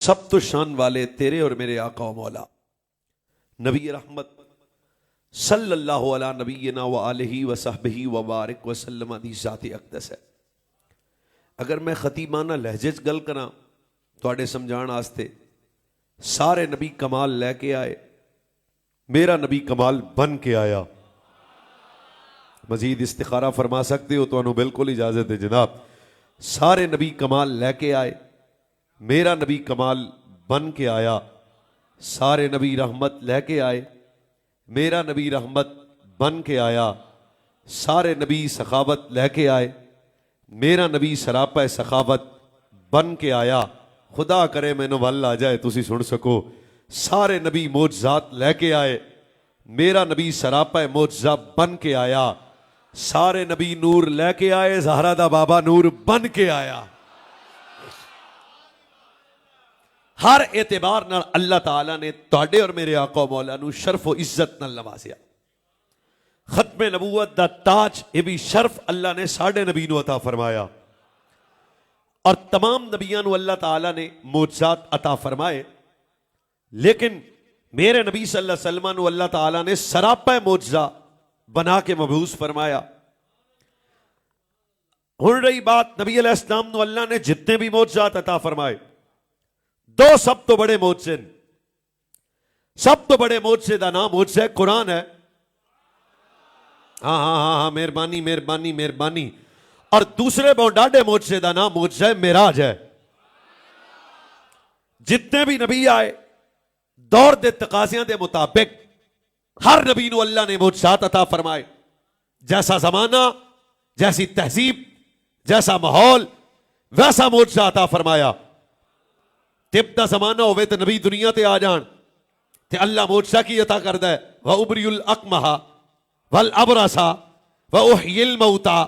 سب تو شان والے تیرے اور میرے آقا و مولا نبی رحمت صلی اللہ علیہ نبینا و آلہ و صحبہ و بارک وسلم دی ذات اقدس ہے۔ اگر میں خطیبانہ لہجے چ گل کراں تواڈے سمجھان واسطے، سارے نبی کمال لے کے آئے، میرا نبی کمال بن کے آیا۔ مزید استخارہ فرما سکتے ہو؟ تو انہوں بالکل اجازت ہے جناب۔ سارے نبی کمال لے کے آئے، میرا نبی کمال بن کے آیا۔ سارے نبی رحمت لے کے آئے، میرا نبی رحمت بن کے آیا۔ سارے نبی سخاوت لے کے آئے، میرا نبی سراپا سخاوت بن کے آیا۔ خدا کرے مینوں ول آ جائے تسی سن سکو۔ سارے نبی معجزات لے کے آئے، میرا نبی سراپا معجزہ بن کے آیا۔ سارے نبی نور لے کے آئے، زہرا دا بابا نور بن کے آیا۔ ہر اعتبار نال اللہ تعالیٰ نے تواڈے اور میرے آقا و مولا نو شرف و عزت نال نوازیا۔ ختم نبوت دا تاج یہ بھی شرف اللہ نے ساڈے نبی نو عطا فرمایا، اور تمام نبیان نو اللہ تعالیٰ نے معجزات عطا فرمائے، لیکن میرے نبی صلی اللہ علیہ وسلم نو اللہ تعالیٰ نے سراپا معجزہ بنا کے مبعوث فرمایا۔ ہن رہی بات نبی علیہ السلام نو اللہ نے جتنے بھی معجزات عطا فرمائے، دو سب تو بڑے معجزے، سب تو بڑے معجزے دا نام معجزہ قرآن ہے۔ ہاں مہربانی مہربانی مہربانی۔ اور دوسرے بہت ڈاڈے معجزے دا نام معجزہ معراج ہے۔ جتنے بھی نبی آئے دور دے تقاضیاں دے مطابق ہر نبی نو اللہ نے معجزات عطا فرمائے۔ جیسا زمانہ، جیسی تہذیب، جیسا ماحول، ویسا معجزہ عطا فرمایا۔ طب دا زمانہ ہوئے تو نبی دنیا تے آ جان تے اللہ معجزہ کی عطا کردہ ہے۔ وَأُبْرِئُ الْأَكْمَحَ وَالْأَبْرَصَ وَأُحْيِي الْمَوْتَى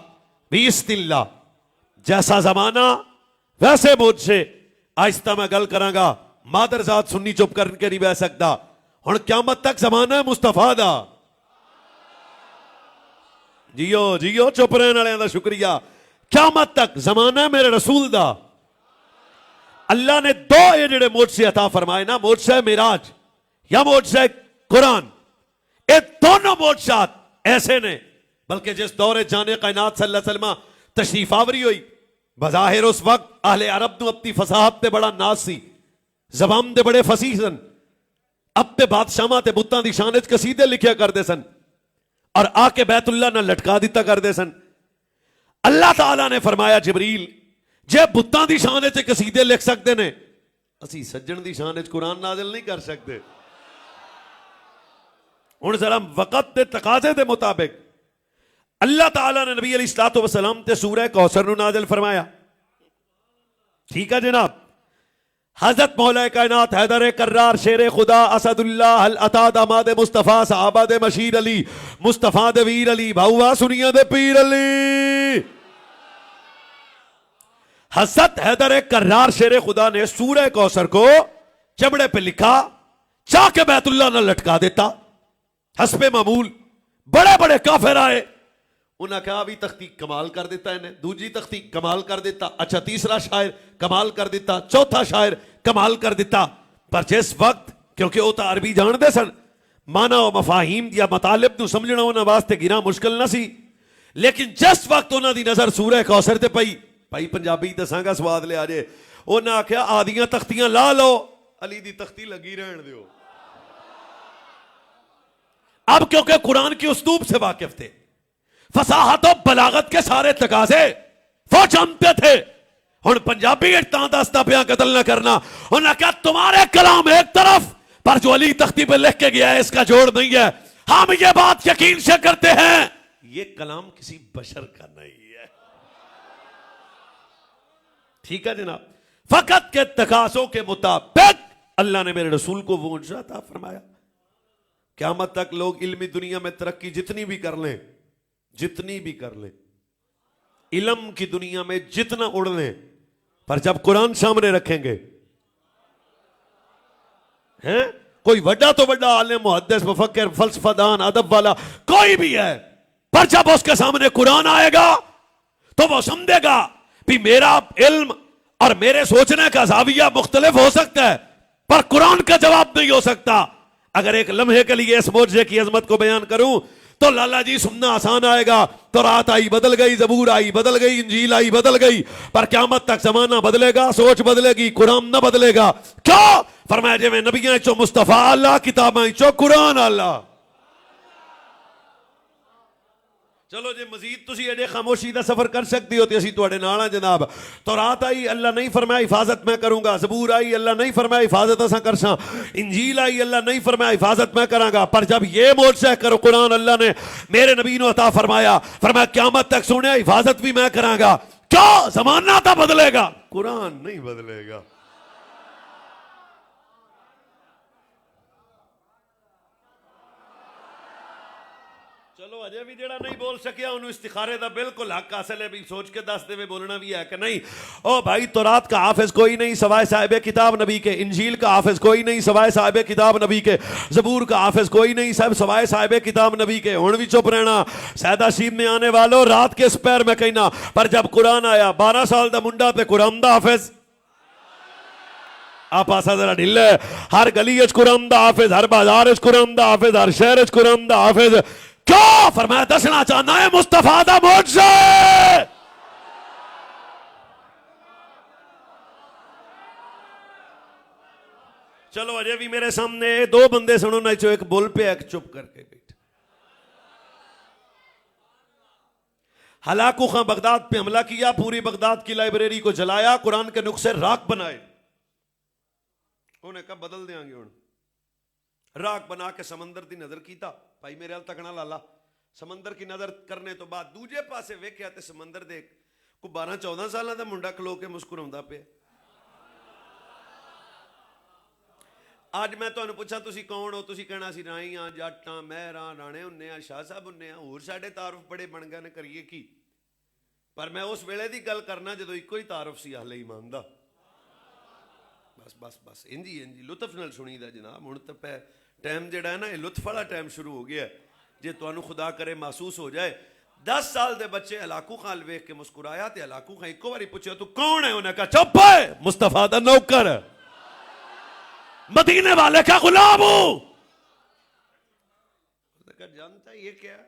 بِإِذْنِ اللَّهِ۔ جیسا زمانہ ویسے معجزے۔ آہستہ میں گل کراں گا، مادر ذات سنی چپ کر کے نہیں بہ سکتا۔ ہن قیامت تک زمانہ ہے مصطفیٰ دا۔ جیو جیو چپ رہنے والے دا شکریہ۔ قیامت تک زمانہ ہے میرے رسول دا۔ اللہ نے دو یہ جڑے معجزے عطا فرمائے نا، معجزہ معراج یا معجزہ قرآن، یہ دونوں معجزات ایسے نے، بلکہ جس دور جانے کائنات صلی اللہ علیہ وسلم تشریف آوری ہوئی، بظاہر اس وقت اہل عرب نو اپنی فصاحت تے بڑا ناز سی، زبان دے بڑے فصیح سن، اب تے بادشاہاں تے بتاں دی شان وچ قصیدے لکھیا کردے سن، اور آ کے بیت اللہ نہ لٹکا دیتا کردے سن۔ اللہ تعالیٰ نے فرمایا جبریل جے بتاں دی شان وچ قصیدے لکھ سکتے نے، اسی سجن دی شان وچ قرآن نازل نہیں کر سکتے۔ ہن ذرا وقت دے تقاضے دے مطابق اللہ تعالیٰ نے نبی علیہ الصلوۃ والسلام تے سورہ کوثر نو نازل فرمایا۔ ٹھیک ہے جناب۔ حضرت مولا کائنات حیدر کرار شیر خدا اسد اللہ العطا داماد مصطفیٰ صحابہ دے مشیر علی مصطفیٰ دے ویر علی بھاؤا سنیا دے پیر علی، حضرت حیدر کرار شیر خدا نے سورہ کوثر کو چمڑے پہ لکھا، چاہ کے بیت اللہ نہ لٹکا دیتا۔ حسب معمول بڑے بڑے کافر آئے، انہوں نے کہا بھی تختی کمال کر دیتا ہے، دوسری تختی کمال کر دیتا، اچھا تیسرا شاعر کمال کر دیتا، چوتھا شاعر کمال کر دیتا۔ پر جس وقت کیونکہ وہ تو عربی جان دے سن، مانا و مفاہیم یا مطالب نو سمجھنا انہوں واسطے گرا مشکل نہ سی، لیکن جس وقت انہوں دی نظر سورہ کوثر تے پئی، بھائی پنجابی دساں گا سواد لے آجے، انہوں نے آکھیا آدھیاں تختیاں لا لو، علی دی تختی لگی رہن دیو۔ اب کیونکہ قرآن کی اسلوب سے واقف تھے، فصاحت و بلاغت کے سارے تقاضے وہ جانتے تھے، ہن پنجابی اٹھتاں دستا پیاں قتل نہ کرنا، انہوں نے کہا تمہارے کلام ایک طرف پر جو علی تختی پہ لکھ کے گیا ہے اس کا جوڑ نہیں ہے، ہم یہ بات یقین سے کرتے ہیں یہ کلام کسی بشر کا نہیں ہے۔ ٹھیک ہے جناب۔ فقط کے تقاضوں کے مطابق اللہ نے میرے رسول کو وہ معجزہ عطا فرمایا۔ قیامت تک لوگ علمی دنیا میں ترقی جتنی بھی کر لیں، جتنی بھی کر لیں، علم کی دنیا میں جتنا اڑ لیں، پر جب قرآن سامنے رکھیں گے، ہیں کوئی وڈا تو وڈا عالم محدث مفکر فلسفہ دان ادب والا کوئی بھی ہے، پر جب اس کے سامنے قرآن آئے گا تو وہ سمجھے گا بھی میرا علم اور میرے سوچنے کا زاویہ مختلف ہو سکتا ہے پر قرآن کا جواب نہیں ہو سکتا. اگر ایک لمحے کے لیے اس معجزے کی عظمت کو بیان کروں تو لالا جی سننا آسان آئے گا. تو رات آئی بدل گئی, زبور آئی بدل گئی, انجیل آئی بدل گئی, پر قیامت تک زمانہ بدلے گا, سوچ بدلے گی, قرآن نہ بدلے گا. کیوں؟ فرمایا جی میں نبیاں چو مصطفیٰ اللہ, کتاباں چو قرآن اللہ. چلو جی مزید تسی اجے خاموشی دا سفر کر سکتی ہو تے اسی تواڈے نال ہاں جناب. تو رات آئی اللہ نہیں فرمایا حفاظت میں کروں گا, زبور آئی اللہ نہیں فرمایا حفاظت اساں کرساں, انجیل آئی اللہ نہیں فرمایا حفاظت میں کراں گا. پر جب یہ معجزہ کرو قرآن اللہ نے میرے نبی نو عطا فرمایا, فرمایا قیامت تک سنیا حفاظت بھی میں کراں گا. کیوں؟ زمانہ تو بدلے گا, قرآن نہیں بدلے گا. چلو اجے بھی جڑا نہیں بول سکیا انہوں استخارے دا بالکل حق حاصل ہے, بھی سوچ کے دس دے بولنا بھی ہے کہ نہیں. او بھائی تورات کا حافظ کوئی نہیں سوائے صاحب کتاب نبی کے, انجیل کا حافظ کوئی نہیں سوائے صاحب کتاب نبی کے, زبور کا حافظ کوئی نہیں سب سوائے صاحب کتاب نبی کے. ہن بھی چپ رہنا سیدہ شیب میں آنے والوں, رات کے سپیر میں کہنا. پر جب قرآن آیا 12 سال دا منڈا تے قرآن دا حافظ, آپ آسا ذرا ڈھل ہے, ہر گلی اچ قرآن دا حافظ, ہر بازار اچ قرآن دا حافظ, ہر شہر اچ قرآن دا حافظ. کیوں؟ فرمایا دسنا چاہنا ہے مصطفیٰ دا معجزہ. چلو اجے بھی میرے سامنے دو بندے سنو نہ, چو ایک بول پہ ایک چپ کر کے بیٹھ. ہلاکو خان بغداد پہ حملہ کیا, پوری بغداد کی لائبریری کو جلایا, قرآن کے نقصے راک بنائے. انہیں کہا بدل دیاں گے, راک بنا کے سمندر دی نظر کیتا. بھائی میرے حال تکنا لالا, سمندر کی نظر کرنے تو بعد دوجے پاسے ویکھیا تے سمندر دیکھ کو 12-14 سالاں دا منڈا کھلو کے مسکراوندا پیا. آج میں تانوں پوچھا تسی کون ہو, تسی کہنا سی رائی ہاں, جٹ ہاں, مہر ہاں, رانے ہونے ہاں, شاہ صاحب ہونے ہاں, ہور ساڈے تعارف بڑے بن گئے نے, کریے کی. پر میں اس ویلے دی گل کرنا جدوں اکو ہی تعارف سی اہل ایمان دا. بس بس بس انجی انجی لطف نال سنی دا جناب. ہن تے پہ ٹائم جڑا ہے نا یہ لطف والا ٹائم شروع ہو گیا ہے, جے تانوں خدا کرے محسوس ہو جائے. 10 سال دے بچے ہلاکو خان ویکھ کے مسکرایا تے ہلاکو خان ایک باری پوچھا تو کون ہے, انہیں کہا چپ ہے, مصطفیٰ دا نوکر, مدینے والے کا غلام ہوں. کہا جانتا ہے یہ کیا ہے؟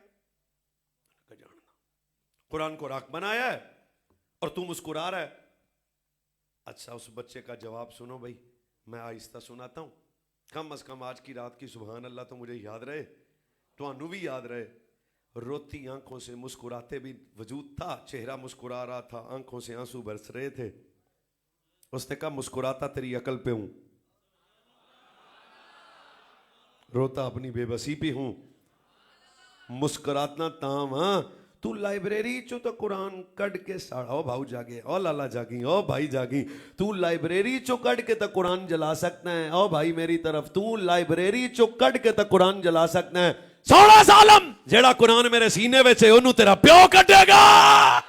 کہا جاننا, قرآن کو راک بنایا ہے اور تو مسکرا رہا ہے. اچھا اس بچے کا جواب سنو بھائی, میں آہستہ سناتا ہوں, کم از کم آج کی رات کی سبحان اللہ تو مجھے یاد رہے, تو انو بھی یاد رہے. روتی آنکھوں سے مسکراتے بھی وجود تھا, چہرہ مسکرا رہا تھا, آنکھوں سے آنسو برس رہے تھے. اس نے کہا مسکراتا تیری عقل پہ ہوں, روتا اپنی بے بسی پہ ہوں. مسکراتنا تام ہاں, تو لائبریری چو تو قرآن کڑ کے ساڑا, او بھاؤ جاگے, او لالا جاگیں, او بھائی جاگیں, تو لائبریری چو کڑ کے تو قرآن جلا سکتا ہے. او بھائی میری طرف, تو لائبریری چو کڑ کے تو قرآن جلا سکتا ہے. سوڑا ظالم جیڑا قرآن میرے سینے وچ ہے انہوں تیرا پیو کٹے گا.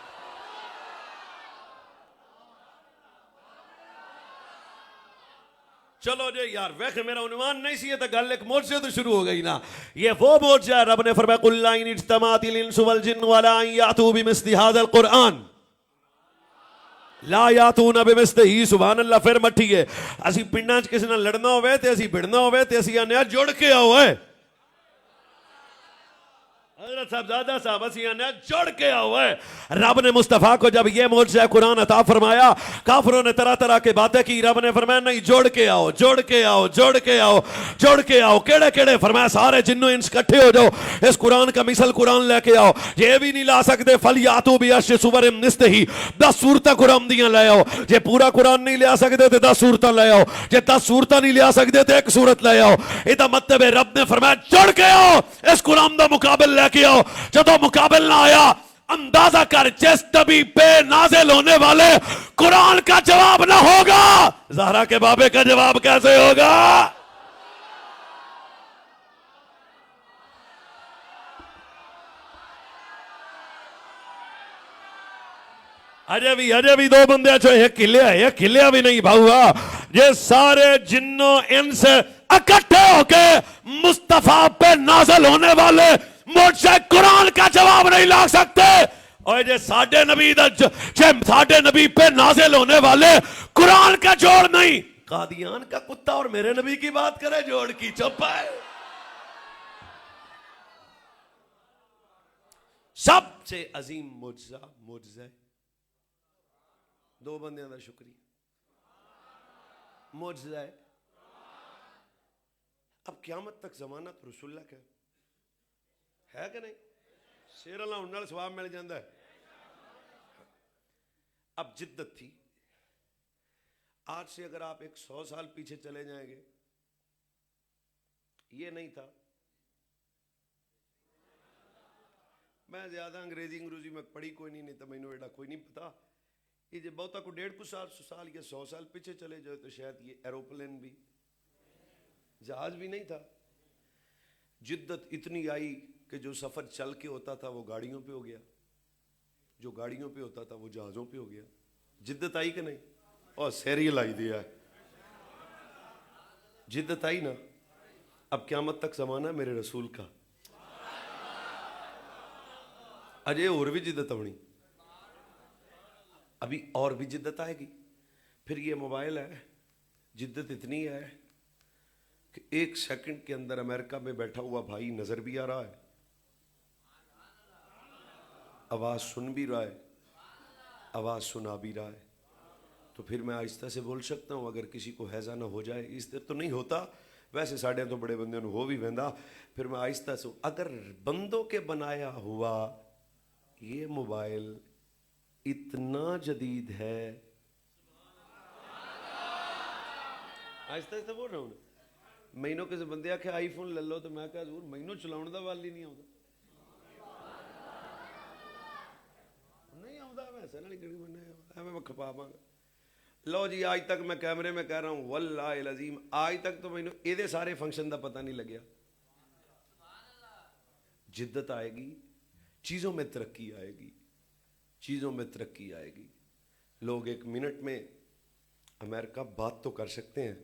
چلو جی یار ویکھ میرا عنوان نہیں سی, یہ تو گل ایک معجزے تو شروع ہو گئی نا. یہ وہ معجزہ ہے, رب نے فرمایا قل لا ان اجتمعت الانس والجن ولا ان یاتوا بمثل هذا القرآن لا یاتون بمثلہ. سبحان اللہ. پھر مٹھی ہے, اسی پنڈاں چ کسی نال لڑنا ہوئے تے اسی بھڑنا ہوئے تے اسی آنے جڑ کے آؤ ہے. حضرت صاحب زادہ صاحب اسیاں نے جڑ کے آؤ ہے. رب نے مصطفیٰ کو جب یہ معجزہ قرآن عطا فرمایا, کافروں نے طرح طرح کے باتیں کی. رب نے فرمایا نہیں, جوڑ کے آؤ, جوڑ کے آؤ, جوڑ کے آؤ, جوڑ کے آؤ. کیڑے کیڑے؟ فرمایا سارے جنوں انس کٹھے ہو جاؤ, اس قرآن کا مثل قرآن لے کے آؤ. یہ بھی نہیں لا سکتے فلیاتو بعشر سور مثلہ, 10 صورتیں قرآن دیاں لے آؤ. جے پورا قرآن نہیں لے سکتے تو 10 صورتیں لے آؤ. جے 10 صورتیں نہیں لے سکتے تو 1 صورت لے آؤ. یہ مطلب ہے رب نے فرمایا جوڑ کے آؤ, اس قرآن دا مقابل لے کے آؤ. جدو مقابل نہ آیا, اندازہ کر جس نبی پہ نازل ہونے والے قرآن کا جواب نہ ہوگا, زہرا کے بابے کا جواب کیسے ہوگا؟ اجے بھی 2 بندے چھو, یہ کھلیا بھی نہیں بھاؤا. یہ سارے جنوں انس اکٹھے ہو کے مصطفیٰ پہ نازل ہونے والے معجزہ قرآن کا جواب نہیں لا سکتے. اور جے ساڈے نبی دا جے ساڈے نبی پہ نازل ہونے والے قرآن کا جوڑ نہیں، قادیان کا کتا اور میرے نبی کی بات کرے جوڑ کی، چپ ہے. سب سے عظیم معجزہ دو بندیاں دا شکریہ معجزہ ہے. اب قیامت تک زمانہ تو رسول اللہ کا ہے کہ نہیں؟ شیر اللہ انہوں سواب مل جاندہ ہے. اب جدت تھی. آج سے اگر آپ 100 سال پیچھے چلے جائیں گے، یہ نہیں تھا. میں زیادہ انگریزی میں پڑھی کوئی نہیں تھا، میں نے ایڈا کوئی نہیں پتا. یہ جب بہتا کو 150 سال یا 100 سال پیچھے چلے جائے تو شاید یہ ایروپلین بھی، جہاز بھی نہیں تھا. جدت اتنی آئی کہ جو سفر چل کے ہوتا تھا وہ گاڑیوں پہ ہو گیا، جو گاڑیوں پہ ہوتا تھا وہ جہازوں پہ ہو گیا. جدت آئی کہ نہیں؟ اور سیریل آئی دیا ہے. جدت آئی نا. اب قیامت تک زمانہ میرے رسول کا. اجے اور بھی جدت ہونی، ابھی اور بھی جدت آئے گی. پھر یہ موبائل ہے، جدت اتنی ہے کہ 1 سیکنڈ کے اندر امریکہ میں بیٹھا ہوا بھائی نظر بھی آ رہا ہے، آواز سن بھی رہا ہے، آواز سنا بھی رہا ہے. تو پھر میں آہستہ سے بول سکتا ہوں اگر کسی کو ہیضہ نہ ہو جائے. اس طرح تو نہیں ہوتا، ویسے ساڑھے تو بڑے بندے ہو بھی ویندا. پھر میں آہستہ سے اگر بندوں کے بنایا ہوا یہ موبائل اتنا جدید ہے، آہستہ آہستہ بول رہا ہوں. مہینوں کے بندے آکھے آئی فون لے لو تو میں کہا حضور مہینوں چلاؤن دا والی نہیں آؤں نہیں آؤں ویسے نہ نکلی میں کھپا پاں گا. لو جی آج تک میں کیمرے میں کہہ رہا ہوں واللہ العظیم آج تک تو مینوں ایدے سارے فنکشن دا پتہ نہیں لگیا. جدت آئے گی، چیزوں میں ترقی آئے گی، چیزوں میں ترقی آئے گی. لوگ 1 منٹ میں امریکہ بات تو کر سکتے ہیں،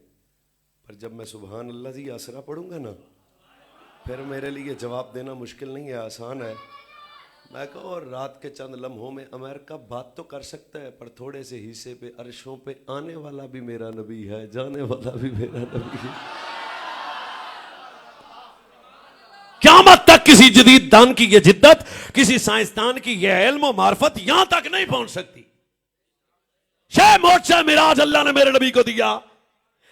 پر جب میں سبحان اللہ جی آسرا پڑھوں گا نا پھر میرے لیے جواب دینا مشکل نہیں ہے، آسان ہے. میں کہوں اور رات کے چند لمحوں میں امریکہ بات تو کر سکتا ہے، پر تھوڑے سے حصے پہ عرشوں پہ آنے والا بھی میرا نبی ہے، جانے والا بھی میرا نبی ہے. قیامت تک کسی جدید دان کی یہ جدت، کسی سائنسدان کی یہ علم و معرفت یہاں تک نہیں پہنچ سکتی. شے معجزہ معراج اللہ نے میرے نبی کو دیا.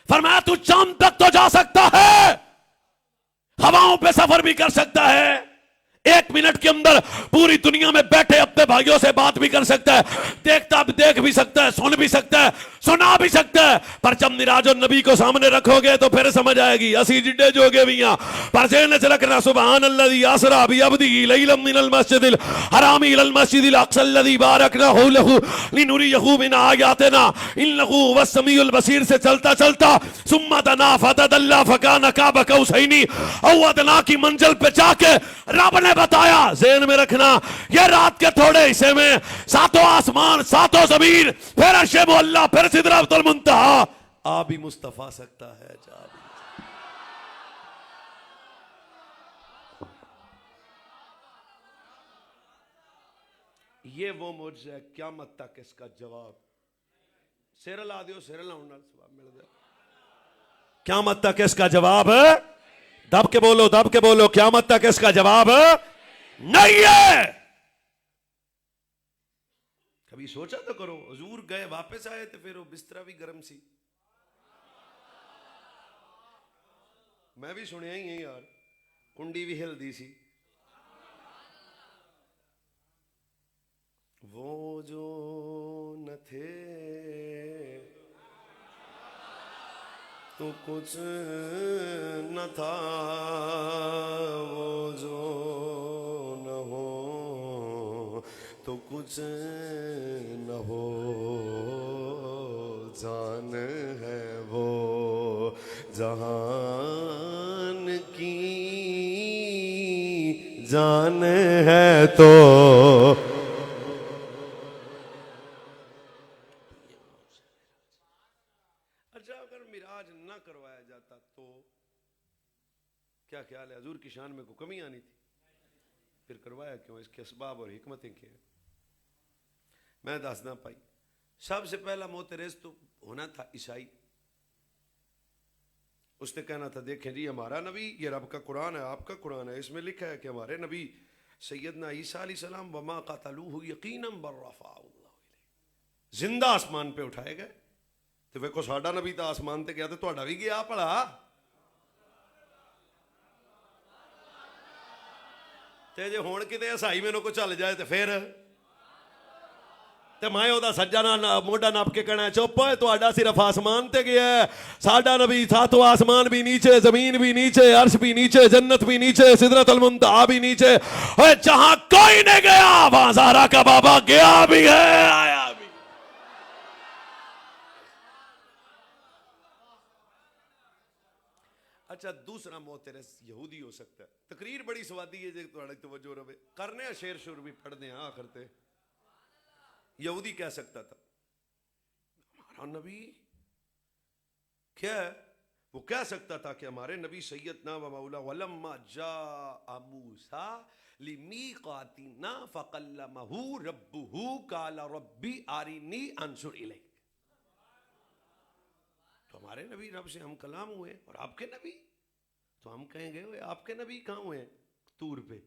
فرمایا تو چاند تک تو جا سکتا ہے، ہواؤں پہ سفر بھی کر سکتا ہے، 1 منٹ کے اندر پوری دنیا میں بیٹھے اپنے بھائیوں سے بات بھی کر سکتا ہے، دیکھتا بھی دیکھ بھی سکتا ہے، سن بھی سکتا ہے، سنا بھی سکتا ہے. پر جب معراج النبی کو سامنے رکھو گے تو پھر سمجھ آئے گی اسی جڈے جوگے بھی ہیں. پر ذہن سے رکھنا سبحان الذی اسری بعبدہ لیلا من المسجد الحرام الی المسجد الاقصی الذی بارکنا حولہ لنریہ من آیاتنا انہ هو السمیع البصیر سے چلتا چلتا ثم دنا فتدلی فکان قاب قوسین او ادنی کی منزل پہ جا کے رب نے بتایا. ذہن میں رکھنا یہ رات کے تھوڑے حصے میں 7 آسمان 7 زمین پھر عرش معلی پھر سدرۃ المنتہا آ بھی مصطفیٰ سکتا ہے جا بھی. یہ وہ معجزہ ہے قیامت تک اس کا جواب. سیر لا دیو سیر لا ہونا سواب مل جائے. قیامت تک اس کا جواب دب کے بولو قیامت تک اس کا جواب نہیں ہے. کبھی سوچا تو کرو حضور گئے واپس آئے تو پھر وہ بسترا بھی گرم سی. میں بھی سنیا ہی ہیں یار، کنڈی بھی ہل دی سی. وہ جو نہ تھے تو کچھ نہ تھا، وہ جو نہ ہو تو کچھ نہ ہو. جان ہے وہ جہان کی جان ہے تو کیا خیال ہے؟ حضور کی شان میں کوئی کمی آنی تھی؟ پھر کروایا کیوں؟ اس کے اسباب اور حکمتیں کیا ہیں؟ میں دسنا پائی سب سے پہلا معترض تو ہونا تھا عیسائی. اس نے کہنا تھا دیکھیں جی ہمارا نبی یہ رب کا قرآن ہے آپ کا قرآن ہے اس میں لکھا ہے کہ ہمارے نبی سیدنا عیسیٰ علیہ السلام وما قتلوہ یقینا بل رفعہ اللہ الیہ زندہ آسمان پہ اٹھائے گئے. تو ویکو ساڈا نبی تو آسمان تے گیا تو تہاڈا بھی گیا پڑا تے جے ہون کتے عیسائی مینوں کو چل جائے تے پھر تے میں او دا سجا موڈا نپ کے کہنا چپ ہوئے تہاڈا صرف آسمان تے گیا ہے ساڈا نبی تھا تو آسمان بھی نیچے زمین بھی نیچے عرش بھی نیچے جنت بھی نیچے سدرۃ المنتہا بھی نیچے اوے جہاں کوئی نہیں گیا وہاں زہرا کا بابا گیا بھی ہے آیا بھی. اچھا دوسرا معترض یہودی ہو سکتا ہے. تقریر بڑی سوادی ہے جے تہاڈی توجہ رہے کرنے ہیں شعر شور بھی پڑھ دیں آخر تے. یہودی کہہ سکتا تھا ہمارا نبی کیا ہے وہ کہہ سکتا تھا کہ ہمارے نبی سیدنا و مولا ولما جاء موسیٰ لمیقاتنا فکلمہ ربہ قال ربی ارنی انظر الیک. تو ہمارے نبی رب سے ہم کلام ہوئے اور آپ کے نبی تو ہم کہیں گے آپ کے نبی کہاں ہوئے ہیں طور پہ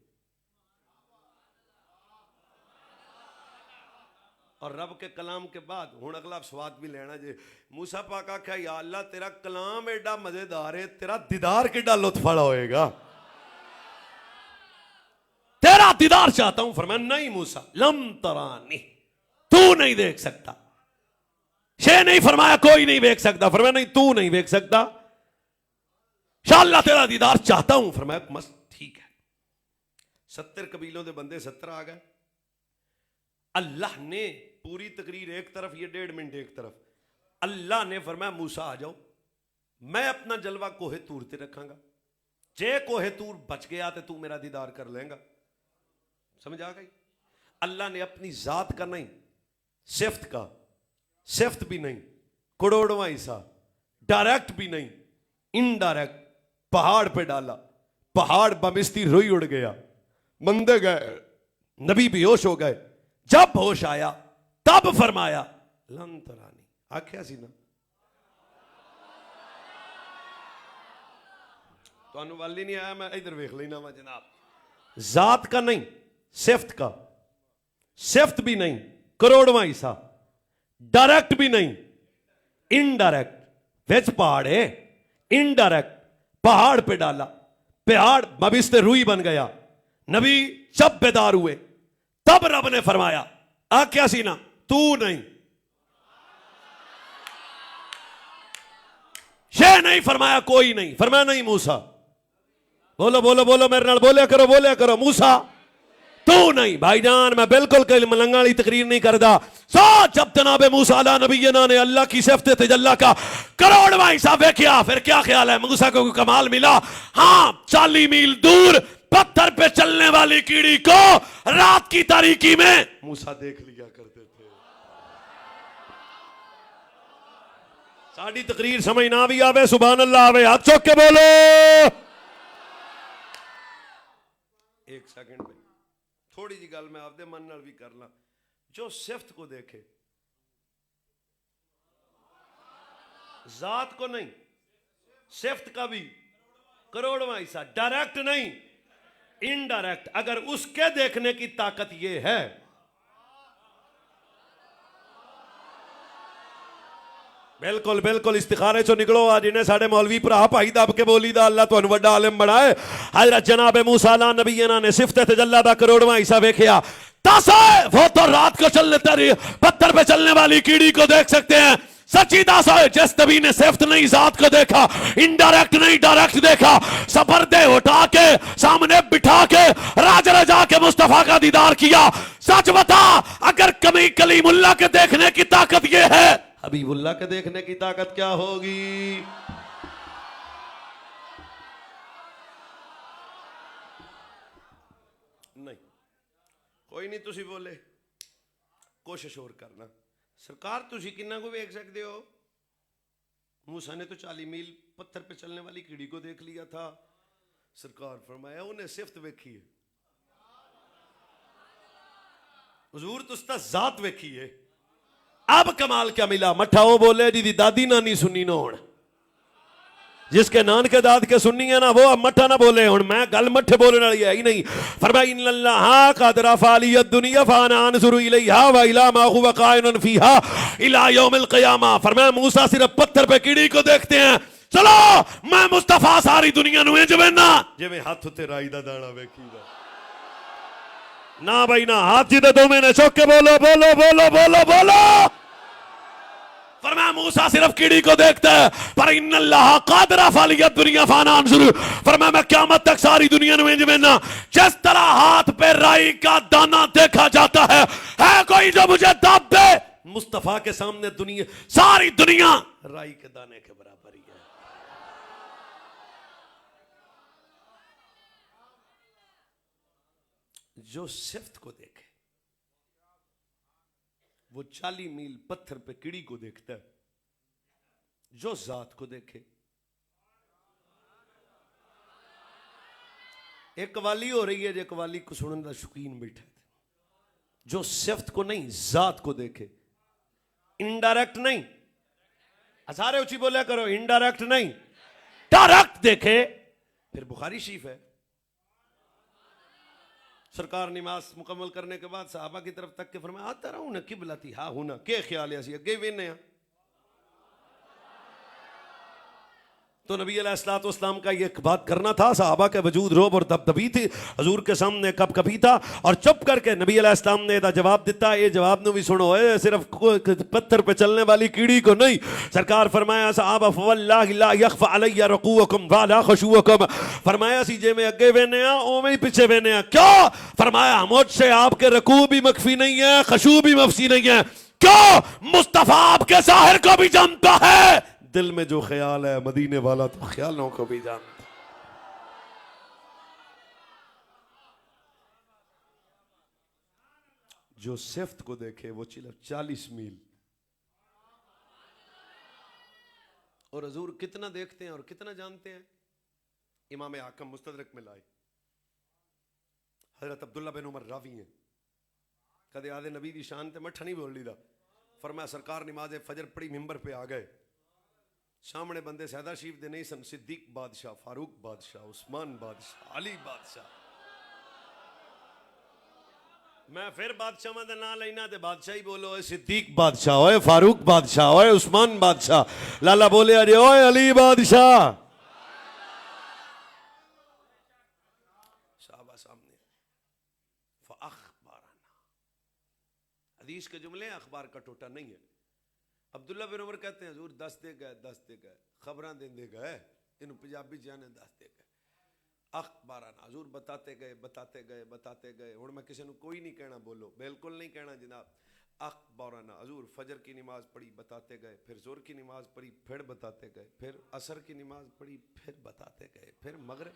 اور رب کے کلام کے بعد ہوں اگلا سواد بھی لینا جے موسیٰ پاک آکھا یا اللہ تیرا کلام ایڈا مزیدار ہے تیرا دیدار کیڈا لطف والا ہوئے گا تیرا دیدار چاہتا ہوں. فرمایا نہیں موسیٰ لم ترانی تو نہیں دیکھ سکتا. شے نہیں فرمایا کوئی نہیں دیکھ سکتا فرمایا نہیں تو نہیں دیکھ سکتا انشاءاللہ تیرا دیدار چاہتا ہوں. فرمایا مست ٹھیک ہے 70 قبیلوں دے بندے 70 آ گئے. اللہ نے پوری تقریر ایک طرف یہ 1.5 منٹ ایک طرف اللہ نے فرمایا موسیٰ آ جاؤ میں اپنا جلوہ کوہ طور تے رکھاں گا جے کوہ طور بچ گیا تے تو میرا دیدار کر لیں گا. سمجھ آ گئی. اللہ نے اپنی ذات کا نہیں صفت کا صفت بھی نہیں کروڑواں حصہ ڈائریکٹ بھی نہیں انڈائریکٹ پہاڑ پہ ڈالا پہاڑ بمستی روئی اڑ گیا بندے گئے نبی بھی ہوش ہو گئے. جب ہوش آیا تب فرمایا لن ترانی آکھیا سی نا تو انو والی نہیں آیا میں ادھر ویکھ لینا وا جناب. ذات کا نہیں صفت کا صفت بھی نہیں کروڑواں حصہ ڈائریکٹ بھی نہیں انڈائریکٹ وچ پہاڑ ہے انڈائریکٹ پہاڑ پہ ڈالا پہاڑ مبست روئی بن گیا. نبی جب بیدار ہوئے تب رب نے فرمایا آکھیا سی نا تو نہیں شے نہیں فرمایا کوئی نہیں فرمایا نہیں موسیٰ بولو بولو بولو میرے نال بولیا کرو موسیٰ تو نہیں. بھائی جان میں بالکل کوئی ملنگا والی تقریر نہیں کردا. جب جناب موسیٰ علیہ نبینا نے اللہ کی صفت تجلی کا کروڑواں حصہ دیکھا پھر کیا خیال ہے موسیٰ کو کمال ملا. ہاں 40 میل دور پتھر پہ چلنے والی کیڑی کو رات کی تاریکی میں موسیٰ دیکھ لیا کرتے تھے. ساڑی تقریر سمجھ نہ بھی آوے سبحان اللہ آوے ہاتھ چوک کے بولو. ایک سیکنڈ میں تھوڑی جی گل میں آپ دے من نال بھی کرنا جو صفت کو دیکھے ذات کو نہیں صفت کا بھی کروڑواں حصہ ڈائریکٹ نہیں انڈائریکٹ اگر اس کے دیکھنے کی طاقت یہ ہے بالکل بالکل استخارے چو نکلو آج انہیں ساڑھے مولوی پرا پائی دب کے بولی دا اللہ تو انو وڈا عالم بڑھائے. حضرت جناب موسیٰ علیہ نبینا نے صفت تجلی دا کروڑواں حصہ دیکھیا تاسے وہ تو رات کو چلنے تری پتھر پہ چلنے والی کیڑی کو دیکھ سکتے ہیں. سچی داس ہوئے جس نبی نے صفت نہیں ذات کو دیکھا انڈائریکٹ نہیں ڈائریکٹ دیکھا سفر دے اٹھا کے سامنے بٹھا کے راج رجا کے مصطفیٰ کا دیدار کیا. سچ بتا اگر کمی کلیم اللہ کے دیکھنے کی طاقت یہ ہے حبیب اللہ کے دیکھنے کی طاقت کیا ہوگی. نہیں کوئی نہیں تسی بولے کوشش اور کرنا سرکار تسی کنہ کو دیکھ سکتے ہو. موسیٰ نے تو 40 میل پتھر پہ چلنے والی کیڑی کو دیکھ لیا تھا. سرکار فرمایا انہیں صفت دیکھی ہے حضور تستا ذات ویکھیے اب کمال کیا ملا مٹھا وہ بولے جی دی دادی نانی سنی نہ ہون جس کے نان کے داد کے سننی ہے نا وہ اب مٹھا نہ بولے ہوں میں گل مٹھے بولنے والی ہے ہی نہیں فرمایا ان اللہ قد رفع لی الدنیا فانا انظر الیہا والی ما هو قائن فیہا الی یوم القیامہ فرمایا موسیٰ صرف پتھر پہ کیڑی کو دیکھتے ہیں چلو میں مصطفیٰ ساری دنیا نو انج وینا جویں ہاتھ تے رائی دا دانا ویکھی دا نہ بھائی نہ ہاتھ جی دے دو میں نے چوک کے بولو بولو بولو بولو بولو فرمایا موسیٰ صرف کیڑی کو دیکھتا ہے پر ان اللہ قادر فعلی الدنیا فانا انظر فرمایا میں قیامت تک ساری دنیا نو انج وینا جس طرح ہاتھ پہ رائی کا دانا دیکھا جاتا ہے کوئی جو مجھے داب دے مصطفیٰ کے سامنے دنیا ساری دنیا رائی کے دانے کے برابر ہی ہے جو صفت کو دیکھے وہ 40 میل پتھر پہ کیڑی کو دیکھتا ہے جو ذات کو دیکھے ایک قوالی ہو رہی ہے جو قوالی کو سننے دا شوقین بیٹھے تھے جو صفت کو نہیں ذات کو دیکھے انڈائریکٹ نہیں سارے اچھی بولیا کرو انڈائریکٹ نہیں ڈائریکٹ دیکھے پھر بخاری شریف ہے سرکار نماز مکمل کرنے کے بعد صحابہ کی طرف تک کے فرمایا آتا رہا ہوں قبلتی ہاں ہونا کیا خیال ہے اسی اگے وینے ہیں تو نبی علیہ السلام کا یہ بات کرنا تھا صحابہ کے وجود روب اور دبدبی تھی حضور کے سامنے کب کبھی تھا اور چپ کر کے نبی علیہ السلام نے جواب دیتا یہ جواب نو بھی سنو صرف پتھر پہ چلنے والی کیڑی کو نہیں سرکار فرمایا صحابہ فواللہ لا یخفى علی رکوعکم ولا خشوعکم فرمایا سی جے میں اگے وینے ہیں اوویں ہی پیچھے وینے ہیں کیوں فرمایا مجھ سے آپ کے رکوع بھی مخفی نہیں ہے خشوع بھی مخفی نہیں ہے کیوں مصطفیٰ آپ کے ظاہر کو بھی جانتا ہے دل میں جو خیال ہے مدینے والا تو خیالوں کو بھی جانتا جو صفت کو دیکھے وہ 40 میل اور حضور کتنا دیکھتے ہیں اور کتنا جانتے ہیں امام حاکم مستدرک میں لائے حضرت عبداللہ بن عمر راوی ہیں کدے آدھے نبی دی شان تے مٹھا نہیں بول لی دا فرمایا سرکار نماز فجر پڑھی ممبر پہ آ گئے سامنے بندے سیدہ شریف دے نہیں سن صدیق بادشاہ فاروق بادشاہ عثمان بادشاہ علی بادشاہ میں پھر بادشاہ میں دے نہ لینا تے بادشاہ ہی بولو اے صدیق بادشاہ ہوئے فاروق بادشاہ ہوئے عثمان بادشاہ لالا بولے اجے اوے علی بادشاہ صحابہ سامنے فاخبارنا حدیث کے جملے اخبار کا ٹوٹا نہیں ہے عبداللہ بن عمر کہتے ہیں حضور دس دے گئے خبراں دے گئے انہوں پنجابی جانے دس دے گئے اخبارنا حضور بتاتے گئے ہن میں کسی نے کوئی نہیں کہنا بولو بالکل نہیں کہنا جناب اخبارنا حضور فجر کی نماز پڑھی بتاتے گئے پھر ظہر کی نماز پڑھی پھر بتاتے گئے پھر عصر کی نماز پڑھی پھر بتاتے گئے پھر مغرب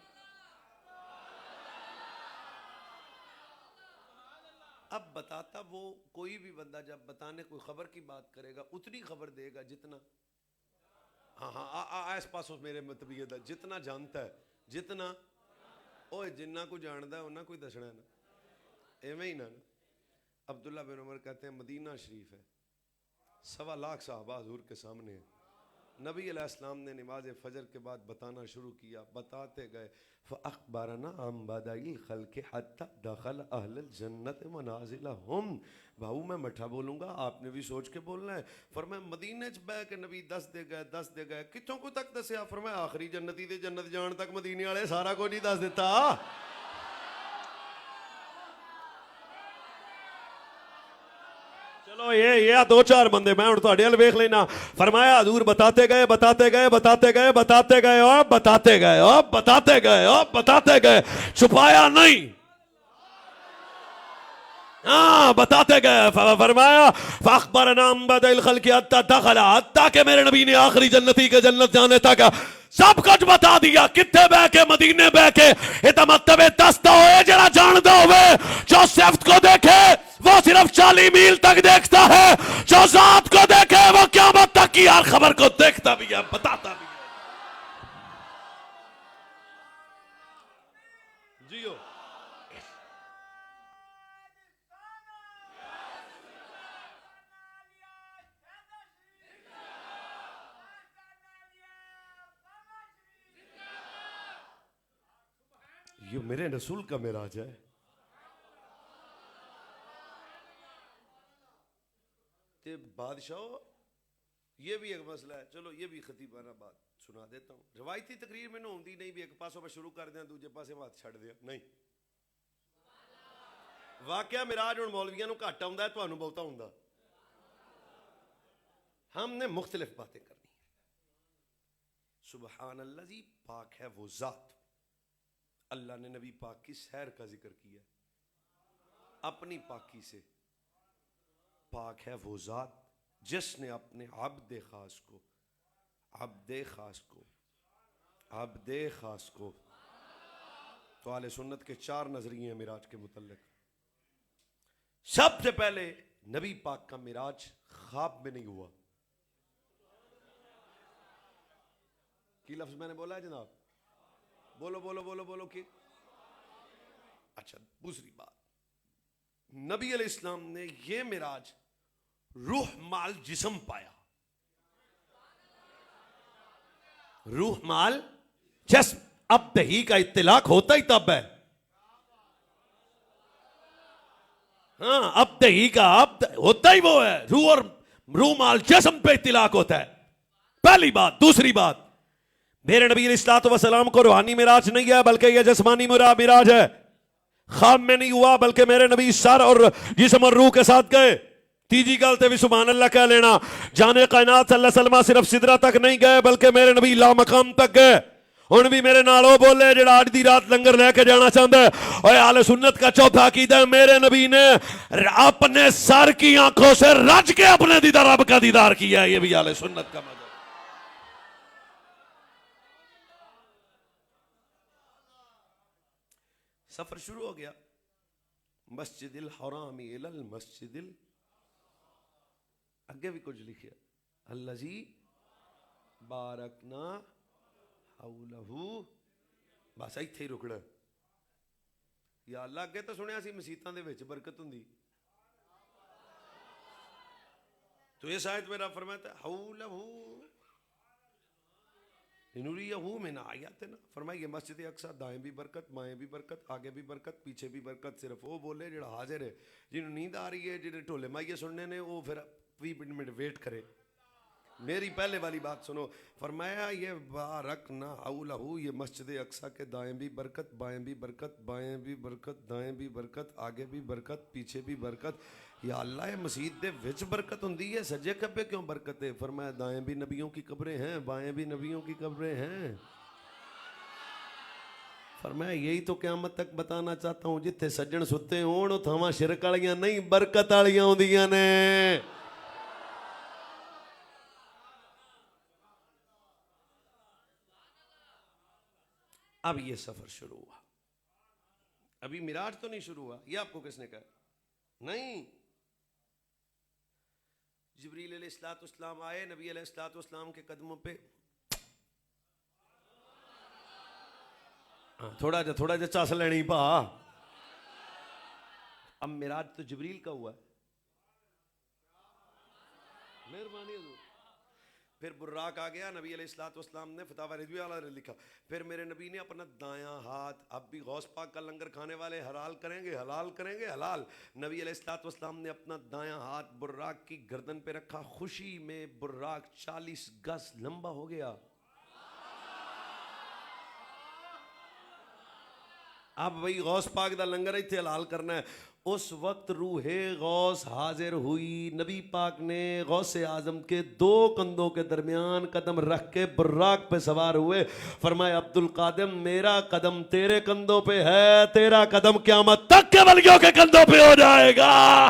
اب بتاتا وہ کوئی بھی بندہ جب بتانے کوئی خبر کی بات کرے گا اتنی خبر دے گا جتنا ہاں اس پاس میرے مطبیعت ہے جتنا جانتا ہے جتنا اوہ جنہ کو جانتا ہے انہاں کوئی دسنا ہے نا ایویں ہی نا عبداللہ بن عمر کہتے ہیں مدینہ شریف ہے 1.25 لاکھ صحابہ حضور کے سامنے ہیں نبی علیہ السلام نے نماز فجر کے بعد بتانا شروع کیا بتاتے گئے فَأَخْبَرَنَا عَنْ بَدَئِ الْخَلْقِ حَتَّى دَخَلَ أَهْلَ الْجَنَّةِ مَنَازِلَهُمْ بھاؤ میں مٹھا بولوں گا آپ نے بھی سوچ کے بولنا ہے فرمایا مدینے چ بہ کے نبی دس دے گئے کتوں کو تک دسیا فرمایا آخری جنتی دے جنت جان تک مدینے والے سارا کو نہیں دس دیتا چلو یہ 2-4 بندے میں ہن تہاڈے ال ویکھ لینا فرمایا حضور بتاتے گئے چھپایا نہیں ہاں بتاتے گئے فرمایا فاخبرنا عن بدء الخلق حتى دخل حتى کہ میرے نبی نے آخری جنتی کے جنت جانے تک سب کچھ بتا دیا کتنے بہ کے مدینے بہ کے یہ مطلب دستا ہوئے جڑا جاندا ہوئے جو صفت کو دیکھے وہ صرف 40 میل تک دیکھتا ہے جو ذات کو دیکھے وہ قیامت تک کی ہر خبر کو دیکھتا بھی ہے بتاتا بھی ہے جیو یہ میرے رسول کا معراج ہے. تے بادشاہ یہ بھی ایک مسئلہ ہے. چلو یہ بھی خطیبانہ بات سنا دیتا ہوں. روایتی تقریر میں ہوندی نہیں بھی ایک پاسوں پہ شروع کر دیں دوجے پاسے ہاتھ چھڑ دیں, نہیں. واقعہ معراج ہن مولویاں نوں گھٹ آوندا ہے, تانوں بہتا ہوندا. ہم نے مختلف باتیں کرنی ہیں. سبحان اللہ جی, پاک ہے وہ ذات. اللہ نے نبی پاک کی سیر کا ذکر کیا اپنی پاکی سے. پاک ہے وہ ذات جس نے اپنے عبد خاص کو تو اہل سنت کے 4 نظریے ہیں معراج کے متعلق. سب سے پہلے نبی پاک کا معراج خواب میں نہیں ہوا. کی لفظ میں نے بولا ہے جناب؟ بولو بولو بولو بولو کی. اچھا, دوسری بات, نبی علیہ السلام نے یہ معراج روح مال جسم پایا. روح مال جسم. اب دہی کا اطلاق ہوتا ہی تب ہے. ہاں, اب دہی کا اب ہوتا ہی وہ ہے, روح مال جسم پہ اطلاق ہوتا ہے. پہلی بات. دوسری بات, میرے نبی علیہ الصلوۃ والسلام کو روحانی معراج نہیں ہے بلکہ یہ جسمانی معراج ہے. خواب میں نہیں ہوا بلکہ میرے نبی سر اور جسم اور روح کے ساتھ گئے. تیجی گلتے بھی سبحان اللہ کہہ لینا. جانے کائنات صلی اللہ علیہ وسلم صرف سدرہ تک نہیں گئے بلکہ میرے نبی لا مقام تک گئے. ہن بھی میرے نال وہ بولے جڑا آج دی رات لنگر لے کے جانا چاہتا ہے. اور اہل سنت کا چوتھا عقیدہ ہے, میرے نبی نے اپنے سر کی آنکھوں سے رج کے اپنے دیدار رب کا دیدار کیا ہے. یہ بھی اہل سنت کا مذہب. سفر شروع ہو گیا. مسجد الحرام الی المسجد اگے بھی کچھ لکھیا الذی بارکنا حولہ. بس ایتھے ہی رکنا. یا اللہ, اگے تو سنیا سی مسیتاں دے وچ برکت ہوندی, تو اس آیت میں رب فرماتا ہے حولہ لنریہ من آیاتنا. فرمائیے مسجد اقصی دائیں بھی برکت, بائیں بھی برکت, آگے بھی برکت, پیچھے بھی برکت. صرف وہ بولے جڑا حاضر ہے, جنہوں نیند آ رہی ہے, جنہیں ٹھولے مائیے سننے نے, وہ پھر 20 منٹ ویٹ کرے. میری پہلے والی بات سنو. فرمایا یہ بارکنا حولہ, یہ مسجد اقصی کے دائیں بھی برکت, بائیں بھی برکت, بائیں بھی برکت, دائیں بھی برکت, آگے بھی برکت, پیچھے بھی برکت. یا اللہ, یہ مسجد دے وچ برکت ہوندی ہے, سجے کبے کیوں برکت ہے؟ فرمایا دائیں بھی نبیوں کی قبریں ہیں, بائیں بھی نبیوں کی قبریں ہیں. فرمایا یہی تو قیامت تک بتانا چاہتا ہوں, جتھے سجن ستے ہون اتھاواں شرک والیاں نہیں برکت والیاں ہوندیاں نے. اب یہ سفر شروع ہوا. ابھی معراج تو نہیں شروع ہوا. یہ آپ کو کس نے کہا؟ نہیں. جبریل علیہ السلام آئے, نبی علیہ السلام کے قدموں پہ تھوڑا جا چاس لینی پا. اب معراج تو جبریل کا ہوا ہے. مہربانی حضور. پھر براق آ گیا. نبی علیہ السلام نے فتاوی رضویہ والا نے لکھا, پھر میرے نبی نے اپنا دایاں ہاتھ, اب بھی غوث پاک کا لنگر کھانے والے حلال کریں گے حلال. نبی علیہ السلام نے اپنا دایاں ہاتھ براق کی گردن پہ رکھا. خوشی میں براق 40 گز لمبا ہو گیا. اب بھئی غوث پاک دا لنگر ایتھے حلال کرنا ہے. اس وقت روح غوث حاضر ہوئی. نبی پاک نے غوث اعظم کے 2 کندھوں کے درمیان قدم رکھ کے براق پہ سوار ہوئے. فرمایا عبد القادر, میرا قدم تیرے کندھوں پہ ہے, تیرا قدم قیامت تک کے ولیوں کے کندھوں پہ ہو جائے گا.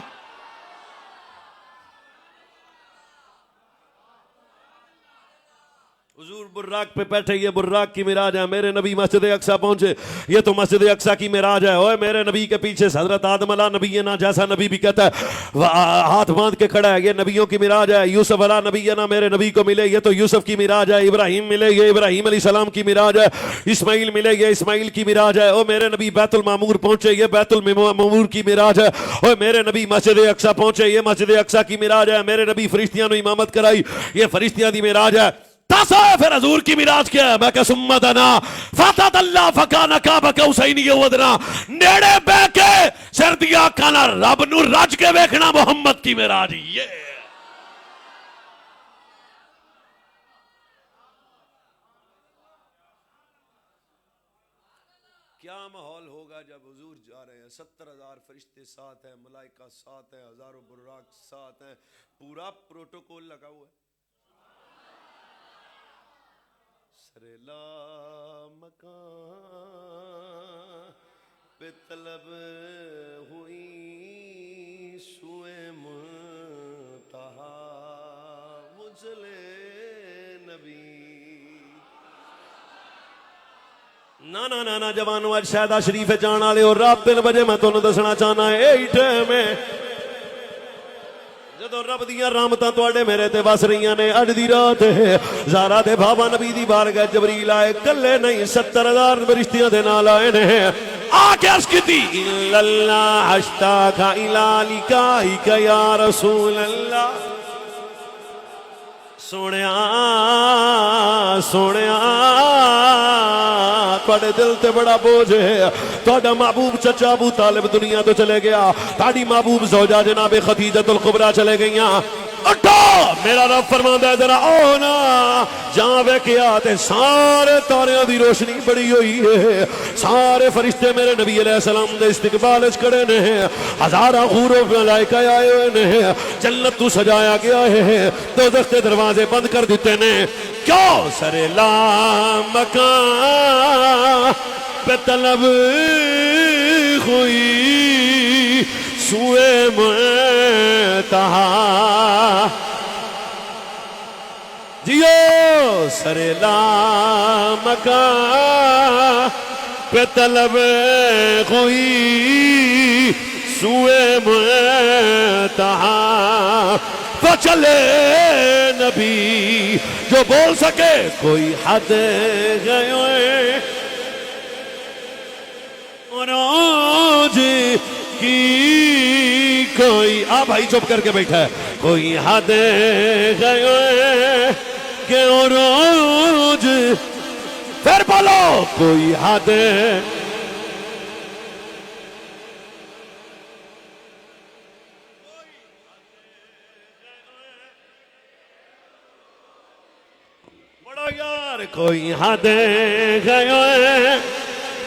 حضور براق پہ بیٹھے, یہ براق کی معراج ہے. میرے نبی مسجد اقصی پہنچے, یہ تو مسجد اقصی کی معراج ہے. اوے میرے نبی کے پیچھے حضرت آدم علیہ نبینا, جیسا نبی بھی کہتا ہے ہاتھ باندھ کے کھڑا ہے, یہ نبیوں کی معراج ہے. یوسف علیہ نبینا, میرے نبی کو ملے, یہ تو یوسف کی معراج ہے. ابراہیم ملے, یہ ابراہیم علیہ السلام کی معراج ہے. اسماعیل ملے, یہ اسماعیل کی معراج ہے. او میرے نبی بیت المعمور پہنچے, یہ بیت المعمور کی معراج ہے. او میرے نبی مسجد اقصی پہنچے, یہ مسجد اقصی کی معراج ہے. میرے نبی فرشتیاں نو امامت کرائی, یہ فرشتیاں دی معراج ہے. پھر حضور کی معراج کیا ہے؟ میں کہ سمتنا فتح اللہ فکانا کعبہ کا حسینی کے ودنا نیڑے بے کے سردیا کانا رب نو رج کے ویکھنا محمد کی معراج. یہ کیا ماحول ہوگا جب حضور جا رہے ہیں، 70,000 فرشتے ساتھ ہیں، ملائکہ ساتھ ہیں، ہزاروں براق ساتھ ہیں، پورا پروٹوکول لگا ہوا ہے. سریلا مکان پہ طلب ہوئی سوئے منتہا مجلے نبی. نا جوانو اج شہدہ شریف جان والے اور رات 3 بجے میں تانوں دسنا چاہنا ہے اے ٹائم ہے جدوں رب دیاں رحمتاں تواڈے میرے تے وس رہیاں نے. اج دی رات ہے زہرا دے بابا نبی دی بارگاہ جبریل آئے، کلے نہیں 70,000 فرشتیاں دے نال آئے نے. آ کے عرض کیتی الا اللہ اشتاق الی لقائک یا رسول اللہ. سونیا تواڈے دل تے بڑا بوجھ ہے. تواڈا محبوب چچا ابو طالب دنیا تو چلے گیا، تہاڈی محبوب زوجہ جناب خدیجہ الکبریٰ چلے گئیاں. اٹھو میرا رب فرماندا ہے ذرا آؤ نا. جہاں ویکھیا تے سارے تاریاں دی روشنی بڑی ہوئی ہے، سارے فرشتے میرے نبی علیہ السلام دے استقبال وچ کھڑے نے، ہزاراں حور و ملائکہ آئے ہوئے نے، جنت تو سجایا گیا ہے، دوزخ کے دروازے بند کر دیتے نے. کیوں؟ سرے لا مکان پہ طلب ہوئی سوئے منتہا. جیو سرے لا مکان پہ طلب ہوئی سوئے منتہا. تو چلے نبی جو بول سکے کوئی حد گئے روز کی کوئی. آ بھائی چپ کر کے بیٹھا ہے. کوئی حد گئے کہ روز پھر بولو کوئی حد. یار کوئی حد گئے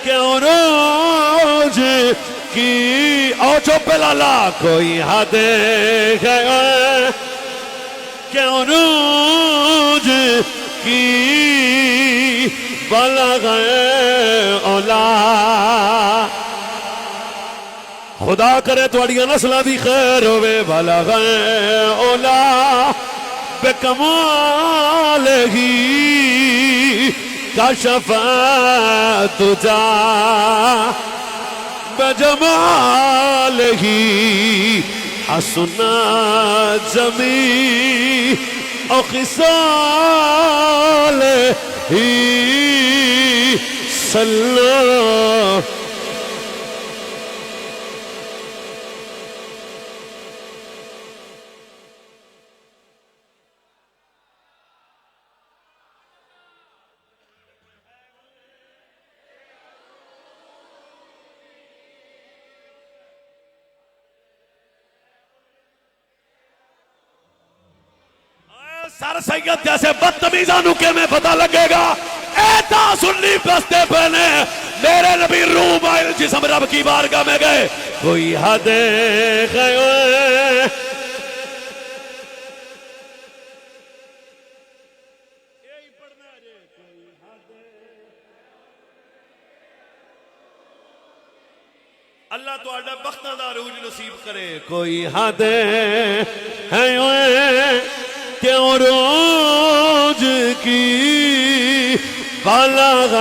کہ روز کی. او چپ لالا کوئی حد گئے کہ روز کی بلغ اولا. خدا کرے تواڈیاں نسلاں دی خیر ہوے. بلغ اولا بکمال ہی کشف تجا بجمال ہی حسن جمی او خصال ہی صلی. سر سید جیسے بدتمیزاں نو کے میں پتہ لگے گا. اے تا سنی بستے پہنے میرے نبی روح مائل جسم رب کی بارگاہ میں گئے. کوئی حد گئے اللہ تو آڈا بختہ دا روج نصیب کرے. کوئی حد ہے کیوں روز کی بلغ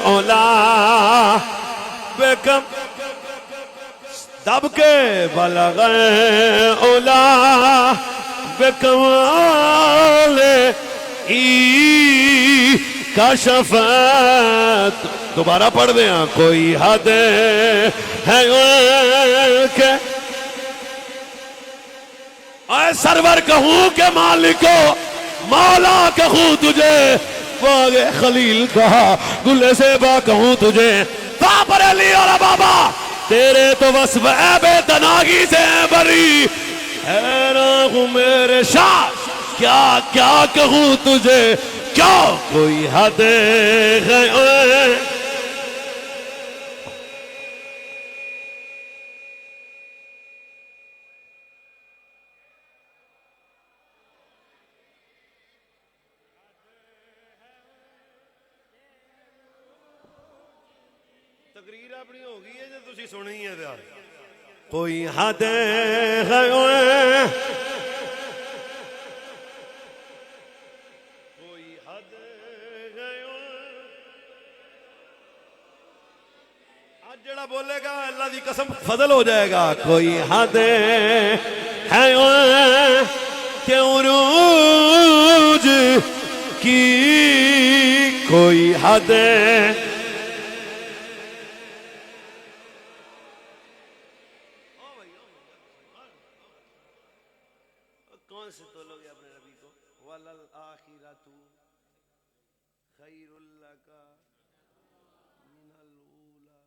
اولا بکم دب کے بلغ اولا بکمال ای کشفت. دوبارہ پڑھ دیں. کوئی حد ہے کہ اے سرور کہوں کہ مالکو مولا کہوں تجھے باغ خلیل کہا گل زیبا کہوں تجھے بابر علی اور بابا تیرے تو وصف عیب تناغی سے بری حیران ہوں میرے شاہ کیا کیا کہوں تجھے کیا کوئی حد ہے تقریر اپنی ہو گئی ہے جو تسی سنی ہے دیا کوئی حد ہے کوئی حد ہے آج جڑا بولے گا اللہ دی قسم فضل ہو جائے گا کوئی حد ہے کہ عروج کی کوئی حد ہے کون سے تولو گے اپنے نبی کو وَلَلْآخِرَةُ خَيْرٌ لَكَ مِنَ الْأُولَى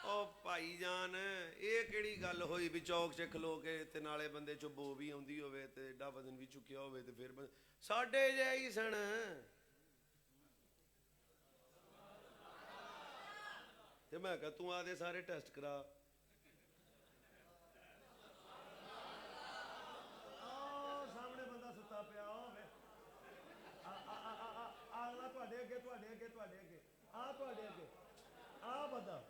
او بھائی جان یہ کیڑی گل ہوئی بھی چوک چ کھلو کے تے نالے بندے چ بو بھی آندی ہوئے تے ایڈا وزن بھی چکیا ہوئے تے پھر ساڈے جہی سن تے میں کہا تو آدھے سارے ٹیسٹ کرا سامنے بندہ ستا پیا آگلا تواڈے اگے تواڈے اگے تواڈے اگے آ تواڈے اگے آ بندہ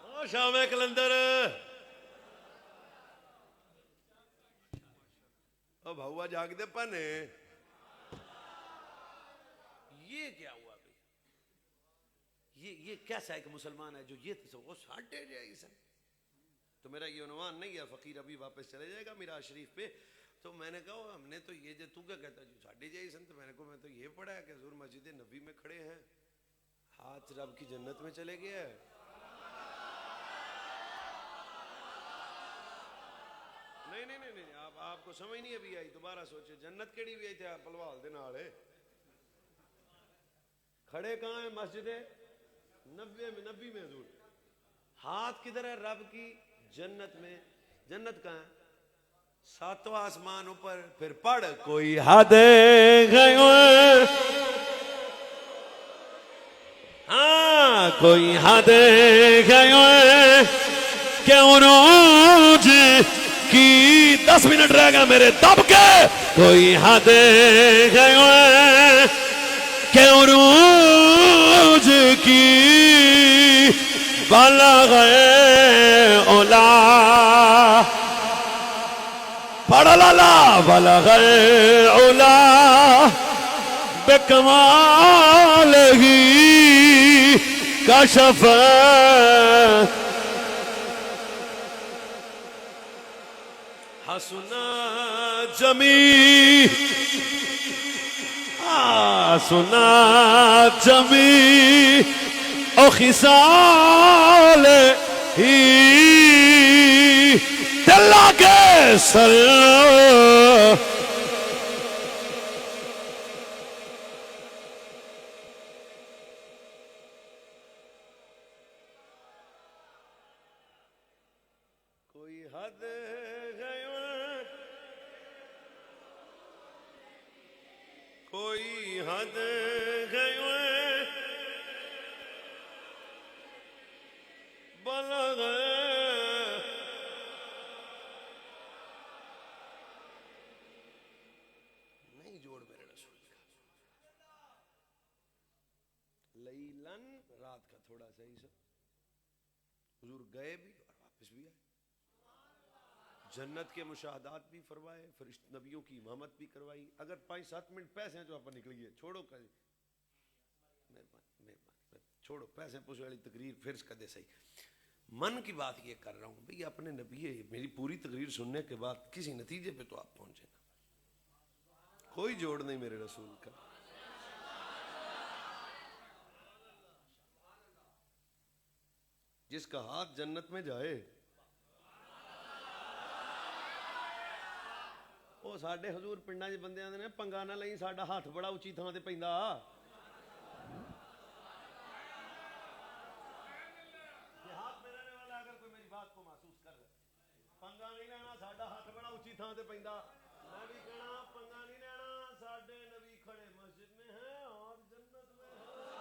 او شام کلندر او بھاؤا جاگ دے پانے یہ کیا ہوا بھئی یہ کیسا ایک مسلمان ہے جو یہ وہ ساڑھے جائے سن تو میرا یہ عنوان نہیں ہے فقیر ابھی واپس چلے جائے گا میرا شریف پہ تو میں نے کہا ہم نے تو یہ جو تو کیا کہتا جو ساڑھے جائے سن تو میں نے کہا میں تو یہ پڑھا ہے کہ حضور مسجد نبی میں کھڑے ہیں ہاتھ رب کی جنت میں چلے گیا ہے نہیں آپ کو سمجھ نہیں ابھی آئی دوبارہ سوچے جنت کیڑی بھی آئی تھے پلوال دے نالے کھڑے کہاں ہیں مسجد نبی میں حضور ہاتھ کدھر ہے رب کی جنت میں جنت کہاں ہے ساتواں آسمان اوپر پھر پڑھ کوئی حد ہے ہاں کوئی حد ہے کہ عروج کی 10 منٹ رہ گا میرے دب کے کوئی حد ہے کہ عروج کی بلغ اولا پڑھ لالا بلغ اولا بکمال ہی کشف حسنا جمی سنا جمی او خصال ہی دل کے سر کوئی حد کوئی حد بلغ نہیں جوڑ میرے رسول کا لیلن رات کا تھوڑا سا ہی سا حضور گئے بھی اور واپس بھی آئے جنت کے مشاہدات بھی فرمائے فرشت نبیوں کی امامت بھی کروائی اگر 5-7 منٹ پیسے ہیں تو آپ نکلیے چھوڑو کہیں چھوڑو پیسے پوچھے والی تقریر پھر اس کا دے صحیح من کی بات یہ کر رہا ہوں بھئی اپنے نبی ہے میری پوری تقریر سننے کے بعد کسی نتیجے پہ تو آپ پہنچے نا کوئی جوڑ نہیں میرے رسول کا جس کا ہاتھ جنت میں جائے وہ ساڈے حضور پنڈاں وچ بندے آندے نے پنگا نہ لئی ساڈا ہاتھ بڑا اونچی تھاں تے پیندا دیہات میں رہنے والا اگر کوئی میری بات کو محسوس کر رہا پنگا نہیں لینا ساڈا ہاتھ بڑا اونچی تھاں تے پیندا میں بھی کہنا پنگا نہیں لینا ساڈے نبی کھڑے مسجد میں ہیں اور جنت میں ہیں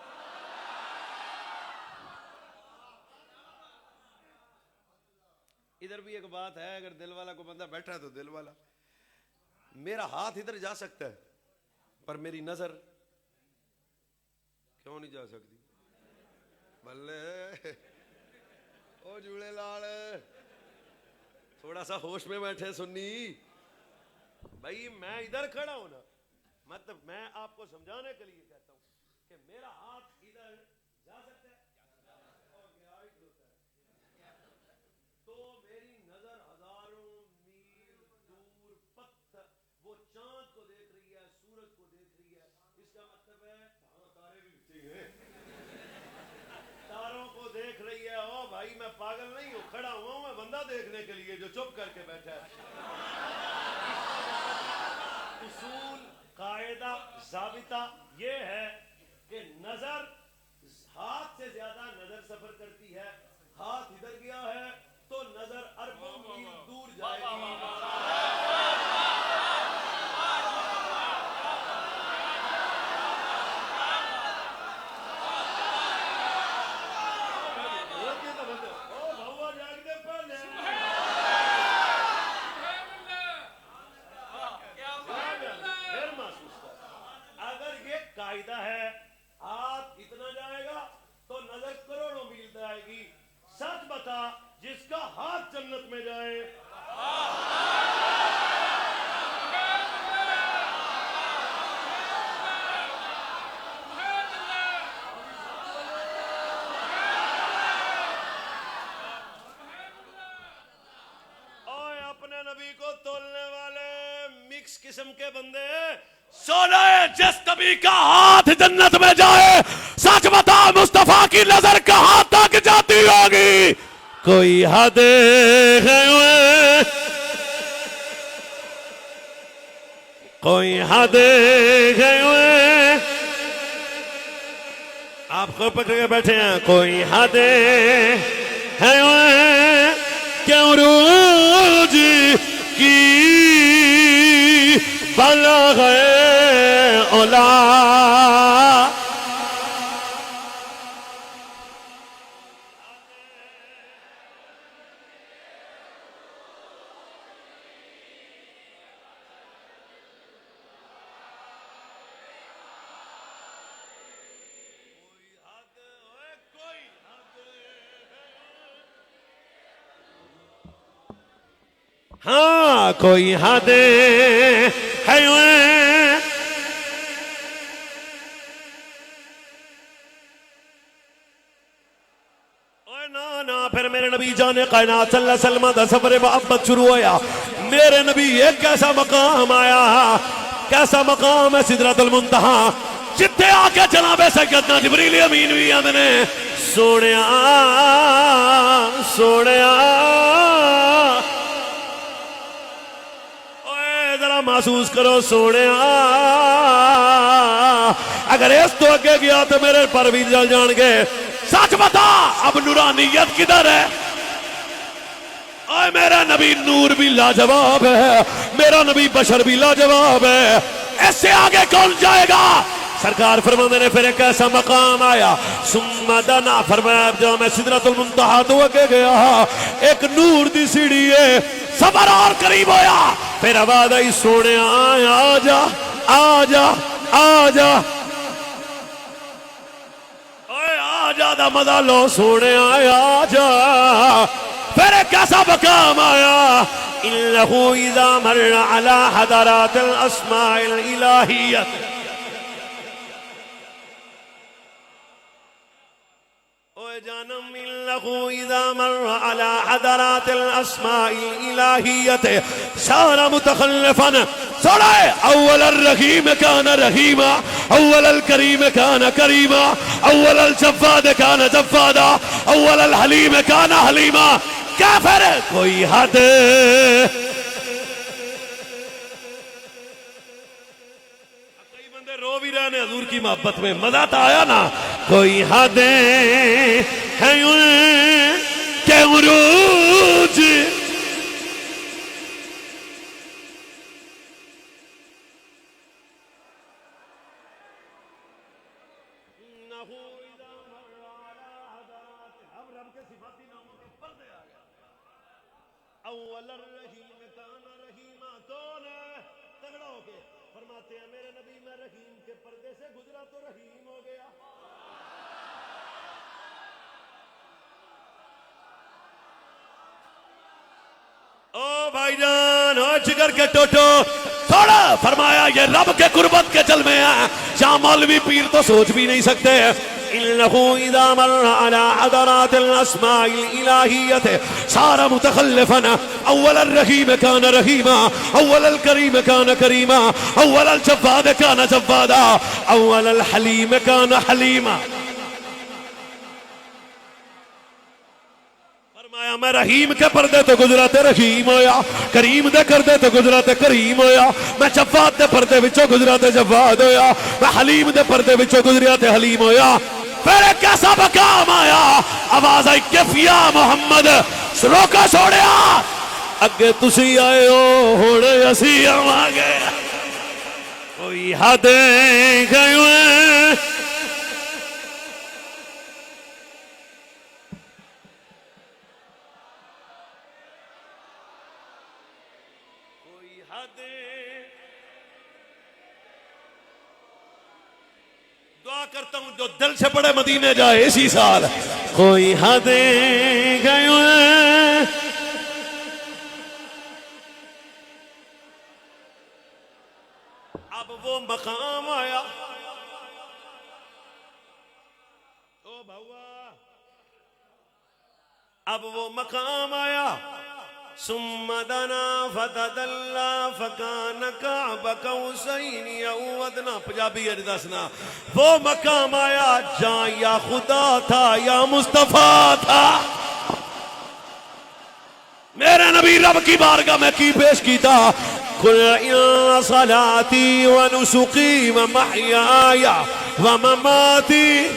ادھر بھی ایک بات ہے اگر دل والا کو بندہ بیٹھا ہے تو دل والا میرا ہاتھ ادھر جا سکتا ہے پر میری نظر کیوں نہیں جا سکتی بلے او جوڑے لال تھوڑا سا ہوش میں بیٹھے سنی بھائی میں ادھر کھڑا ہوں نا مطلب میں آپ کو سمجھانے کے لیے کہتا ہوں کہ میرا ہاتھ ادھر جا سکتا ہے تو میری نظر ہزاروں میل دور پتھر وہ چاند کو دیکھ رہی ہے سورج کو دیکھ رہی ہے اس کا مطلب ہے تارے بھی دکھتے ہیں تاروں کو دیکھ رہی ہے او بھائی میں پاگل نہیں ہوں کھڑا ہوا ہوں میں بندہ دیکھنے کے لیے جو چپ کر کے بیٹھا ہے اصول قاعدہ ضابطہ یہ ہے کہ نظر ہاتھ سے زیادہ نظر سفر کرتی ہے ہاتھ ادھر گیا ہے تو نظر اربوں میل دور جائے گی اگر یہ قاعدہ ہے ہاتھ اتنا جائے گا تو نظر کروڑوں میل جائے گی سچ بتا جس کا ہاتھ جنت میں جائے اوے اپنے نبی کو تولنے والے مکس قسم کے بندے سونا ہے جس نبی کا ہاتھ جنت میں جائے سچ بتا مصطفیٰ کی نظر کہاں تک جاتی ہوگی کوئی حد ہے کوئی حد ہے آپ کو پکڑ کے بیٹھے ہیں کوئی حد ہے کیوں روج کی بلغ اولا ہاں کوئی حد ہے نا پھر میرے نبی جان کائنات صلی اللہ علیہ وسلم دا سفر محبت شروع ہویا میرے نبی ایک کیسا مقام آیا کیسا مقام ہے سدرۃ المنتہا جتھے آ کے جناب سیدنا جبریل امین بھی آندے نے سونیا سونیا اوے ذرا محسوس کرو سونیا اگر اس تو اگے گیا تو میرے پر بھی جل جان گے سچ بتا اب نورانیت کدھر ہے میرا نبی نور بھی لاجواب ہے میرا نبی بشر بھی لاجواب ہے اس سے آگے کون جائے گا سرکار فرماندے نے پھر ایک ایسا مقام آیا ثم دنا فرمایا جب میں سدرۃ المنتہا تو اگے گیا ایک نور دی سیڑھی ہے سفر اور قریب ہویا پھر آواز آئی سونے آ جا آ جا آ جا آجا دا مدہ لو سونے آیا جا پھر ایک ایسا مقام آیا انہو اذا مر علی حضرات الاسماء الالہیت جانم انہو اذا مر علی حضرات الاسماء الالہیت سارا متخلفا سوڑائے اول الرحیم کان رحیما اول الکریم کان کریما اول الجواد کان جوادا اول الحلیم کان حلیما کافر کوئی حد رو بھی رہے ہیں حضور کی محبت میں مزہ تو آیا نا کوئی حدیں ہیں کہ عروج اول الرحیم کان رحیمہ کون ہے تگڑا ہو کے فرماتے ہیں میرے نبی میں رحیم کے پردے سے گزرا تو رحیم ہو گیا او بھائی جان او جگر کے ٹوٹو تھوڑا فرمایا یہ رب کے قربت کے جلوے ہیں جہاں مولوی پیر تو سوچ بھی نہیں سکتے إنه إذا مر على حضرات الأسماء الإلهية صار متخلفا أول الرحيم كان رحيما أول الكريم كان كريما أول الجواد كان جوادا أول الحليم كان حليما فرمایا میں رحیم کے پردے تو گزرا تے رحیم ہویا کریم دے کردے تو گزرا تے کریم ہویا میں جواد دے پردے وچوں گزرا تے جواد ہویا میں حلیم دے پردے وچوں گزرا تے حلیم ہویا پھر ایک کیسا مقام آیا آواز آئی کفیا محمد سروکا چھوڑیا اگے تسی آئے ہو ہوڑے اسی آواگے کوئی حدیں گئے کوئی حدیں دعا کرتا ہوں جو دل سے پڑے مدینے جائے اسی سال کوئی حدیں گئے اب وہ مقام آیا او بھوا اب وہ مقام آیا ثم دنا فتدلى فكان قاب قوسين او ادنى پنجابی ہے دسنا وہ مقام آیا جہاں یا خدا تھا یا مصطفیٰ تھا میرے نبی رب کی بارگاہ میں کی پیش کیتا قل ان صلاتي ونسكي ومحياي ومماتي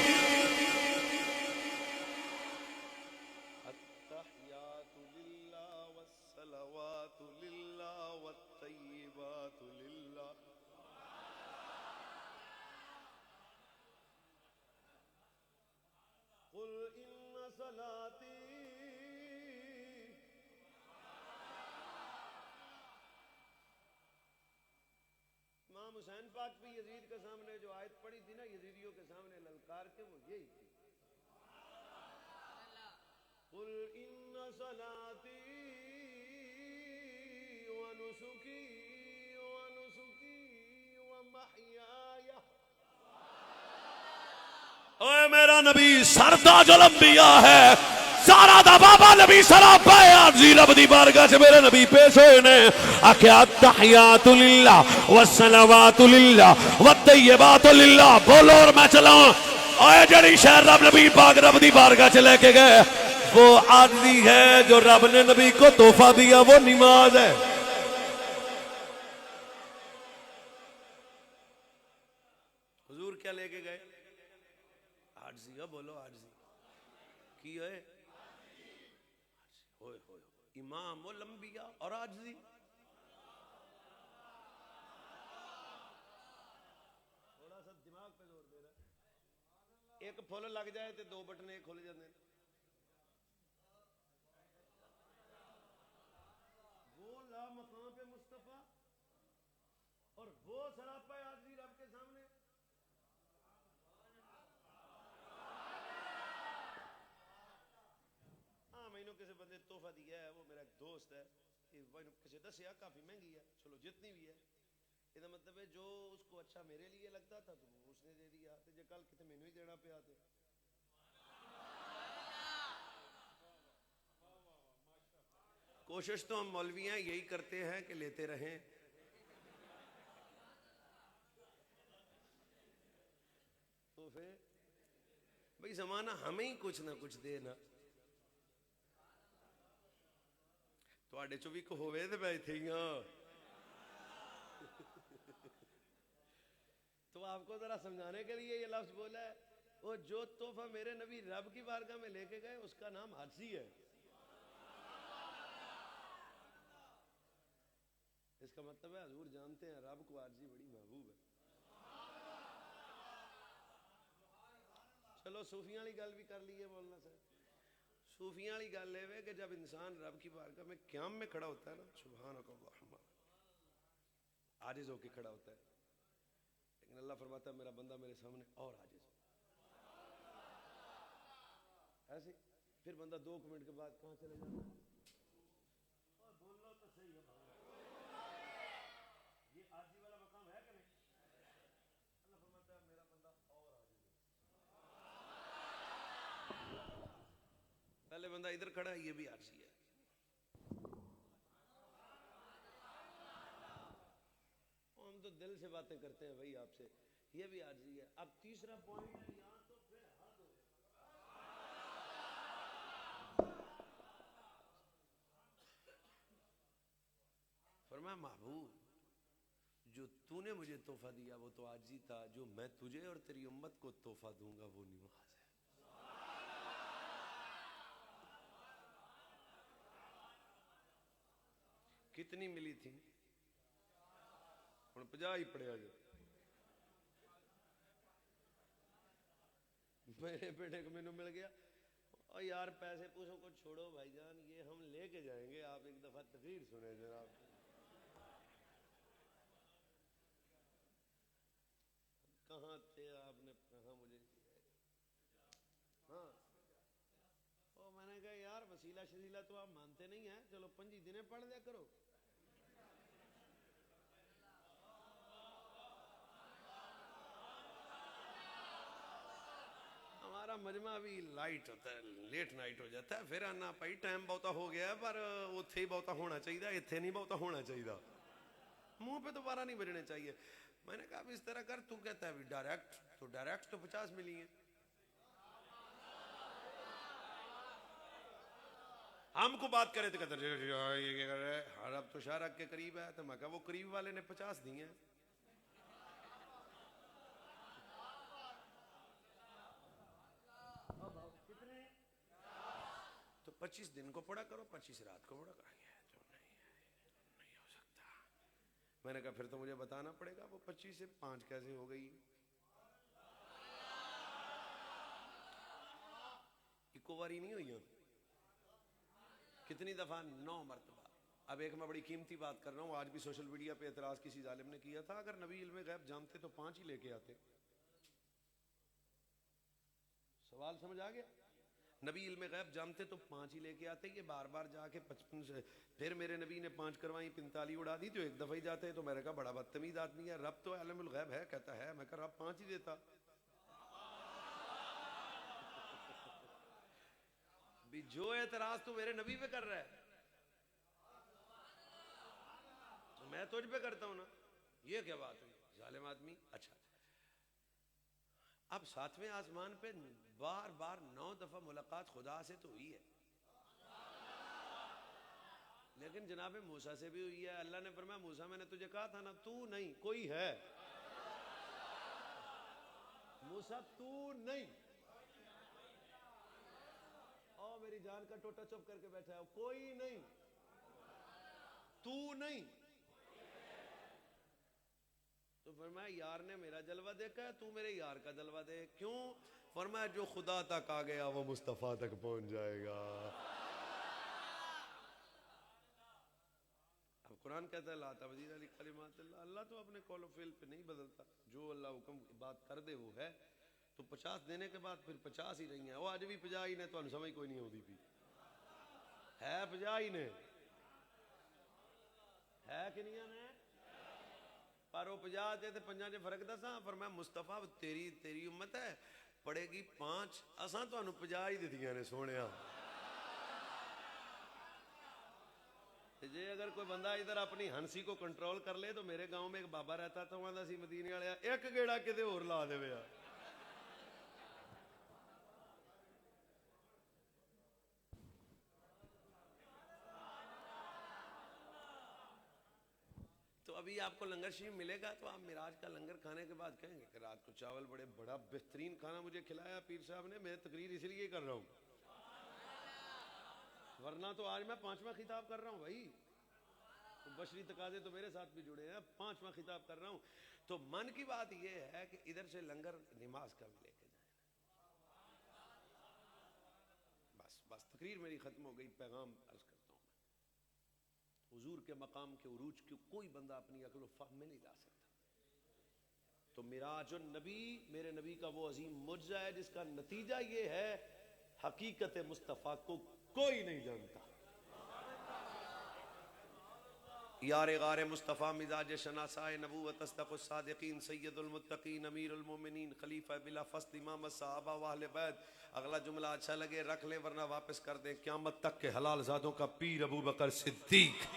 امام حسین پاک بھی یزید کے سامنے جو آیت پڑھی تھی نا یزیدیوں کے سامنے للکار کے وہ یہی تھی قل ان صلاتی ونسکی ومحیاي اوے میرا نبی سرداج الانبیاء ہے سارا دا بابا نبی سلام پائے عرضی رب دی بارگاہ سے میرے نبی پیش ہوئے نے آکھیا التحیات للہ والصلوات للہ والطیبات للہ بولو اور میں چلاؤں اوے جڑی شہر رب نبی پاک رب دی بارگاہ سے لے کے گئے وہ عادی ہے جو رب نے نبی کو تحفہ دیا وہ نماز ہے حضور کیا لے کے گئے عاجزی ہے بولو عاجزی کی ہے امام الانبیاء اور عاجزی تھوڑا سا دماغ پہ زور دے رہا ایک پھول لگ جائے تو دو بٹنے کھل جاتے ہیں وہ لا مقام پہ مصطفیٰ اور وہ سراپا عاجزی رب کے سامنے مینوں کسی بندے تحفہ دیا ہے وہ میرا ایک دوست ہے کسی دسیا کافی مہنگی ہے چلو جتنی بھی ہے یہ مطلب ہے جو اس کو اچھا میرے لیے لگتا تھا تو وہ اس نے دے دیا تو جے کل کتے مینوں ہی دینا پیا تے کوشش تو ہم مولویاں یہی کرتے ہیں کہ لیتے رہیں بھئی زمانہ ہمیں ہی کچھ نہ کچھ دے نا تواڈے چوں بھی کو ہوے تے میں ایتھے ہی ہاں تو آپ کو ذرا سمجھانے کے لیے یہ لفظ بولا ہے وہ جو تحفہ میرے نبی رب کی بارگاہ میں لے کے گئے اس کا نام حاجی ہے. اس کا مطلب ہے حضور جانتے ہیں رب کو عارضی بڑی محبوب ہے. چلو صوفیاں والی گل بھی کر لیے مولانا صاحب. صوفیاں والی گل ہے کہ جب انسان رب کی بارگاہ میں قیام میں کھڑا ہوتا ہے نا سبحانک اللہم عاجز ہو کے کھڑا ہوتا ہے لیکن اللہ فرماتا ہے میرا بندہ میرے سامنے اور عاجز ایسے پھر بندہ 2 منٹ کے بعد کہاں چلے جاتا ہے اور بولو تو صحیح ہے یہ عاجزی والا مقام ہے کہ نہیں. اللہ فرماتا ہے میرا بندہ اور عاجز ہے. پہلے بندہ ادھر کھڑا ہے یہ بھی عاجزی ہے. ہم تو دل سے باتیں کرتے ہیں بھائی آپ سے یہ بھی عاجزی ہے. اب تیسرا پوائنٹ ہے یہاں تو پھر حد ہو فرمایا محبوب جو تو نے مجھے تحفہ دیا وہ تو عاجزی تھا جو میں تجھے اور تیری امت کو تحفہ دوں گا وہ نماز ہے. کتنی ملی تھی ہن 50 ہی پڑھیا جو میرے بیٹے کو مینوں مل گیا اور یار پیسے پوسوں کو چھوڑو بھائی جان یہ ہم لے کے جائیں گے آپ ایک دفعہ تقریر سنیں جناب. کہاں تھے آپ نے کہاں مجھے ہاں او میں نے کہا یار وسیلہ شسیلہ تو آپ مانتے نہیں ہیں چلو 5 دن پڑھ لیا کرو. ہمارا مجمع بھی لائٹ ہوتا ہے لیٹ نائٹ ہو جاتا ہے پھر آنا بھائی ٹائم بہتا ہو گیا ہے پر اتھے ہی بہتا ہونا چاہیے اتھے نہیں بہتا ہونا چاہیے منہ پہ دوبارہ نہیں بجنے چاہیے. میں نے کہا اب اس طرح کر تو کہتا ہے ڈائریکٹ تو 50 ملی ہیں ہم کو بات کرے تو کہتے ہیں یہ کیا کر رہے ہر اب تو شارک کے قریب ہے تو میں کہا وہ قریب والے نے 50 دی ہیں. کتنے تو 25 دن کو پڑھا کرو 25 رات کو پڑھا کرو. نہیں ہو سکتا. میں نے کہا پھر تو مجھے بتانا پڑے گا وہ 25 سے 5 کیسے ہو گئی. ایکو باری نہیں ہوئی کتنی دفعہ 9 مرتبہ. اب ایک میں بڑی قیمتی بات کر رہا ہوں آج بھی سوشل میڈیا پہ اعتراض کسی ظالم نے کیا تھا اگر نبی علم غیب جانتے تو 5 ہی لے کے آتے. سوال سمجھ آ گیا. نبی علم غیب جانتے تو 5 ہی لے کے آتے. یہ بار بار جا کے 55 سے پھر میرے نبی نے 5 کروائیں 45 اڑا دی تو ایک دفعہ ہی جاتے. تو میں نے کہا بڑا بدتمیز آدمی ہے رب تو علم الغیب ہے کہتا ہے میں کہا رب 5 ہی دیتا. بھی جو اعتراض تو میرے نبی پہ کر رہا ہے تو میں تجھ پہ کرتا ہوں نا. یہ کیا بات ہوئی ظالم آدمی. اچھا اب 7ویں آسمان پہ بار بار 9 دفعہ ملاقات خدا سے تو ہوئی ہے لیکن جناب موسیٰ سے بھی ہوئی ہے. اللہ نے فرمایا موسیٰ میں نے تجھے کہا تھا نا تو نہیں کوئی ہے. موسیٰ تو نہیں او میری جان کا ٹوٹا چپ کر کے بیٹھا ہے کوئی نہیں تو نہیں. تو فرمایا یار نے میرا جلوہ دیکھا ہے تو میرے یار کا جلوہ دے. کیوں؟ فرمایا جو خدا تک آ گیا وہ مصطفیٰ تک پہنچ جائے گا. اب قرآن کہتا ہے لا تبدیل لکلمات اللہ. اللہ تو اپنے قول و فعل پہ نہیں بدلتا جو اللہ حکم بات کر دے وہ ہے. تو 50 دینے کے بعد پھر 50 ہی رہی ہیں. وہ آج بھی 50 ہی نے تو سمجھ کوئی نہیں ہوتی بھی ہے 50 ہی نے ہے کنیاں نے پر وہ 50 دے تے 5 چ فرق دساں. فرمایا مصطفیٰ تیری امت ہے پڑے گی 5 اساں تانوں 50 ہی دتیاں نے سونیا. جی اگر کوئی بندہ ادھر اپنی ہنسی کو کنٹرول کر لے تو میرے گاؤں میں ایک بابا رہتا تھا وہاں دا سی مدینے والے ایک گیڑا کتے اور لا دے ویا ابھی آپ کو لنگر شریف ملے گا تو آپ معراج کا لنگر کھانے کے بعد کہیں گے کہ رات کو چاول بڑا بہترین کھانا مجھے کھلایا پیر صاحب نے, میں تقریر اس لیے کر رہا ہوں, ورنہ تو آج میں 5واں خطاب کر رہا ہوں بھائی. بشری تقاضے تو میرے ساتھ بھی جڑے ہیں, 5واں خطاب کر رہا ہوں. تو من کی بات یہ ہے کہ ادھر سے لنگر نماز کا بھی لے کے جائیں. بس تقریر میری ختم ہو گئی. پیغام عرض کرتا ہوں میں, حضور کے مقام کے عروج کو کوئی بندہ اپنی عقل و فہم میں نہیں لا سکتا. تو معراج النبی میرے نبی کا وہ عظیم معجزہ ہے جس کا نتیجہ یہ ہے حقیقت مصطفیٰ کو کوئی نہیں جانتا. یار غار مصطفیٰ مزاج شناسائے نبوت اصدق الصادقین سید المتقین امیر المومنین خلیفہ بلا فصل امام الصحابہ و اہل بیت. اگلا جملہ اچھا لگے رکھ لیں ورنہ واپس کر دیں. قیامت تک کے حلال زادوں کا پیر ابو بکر صدیق.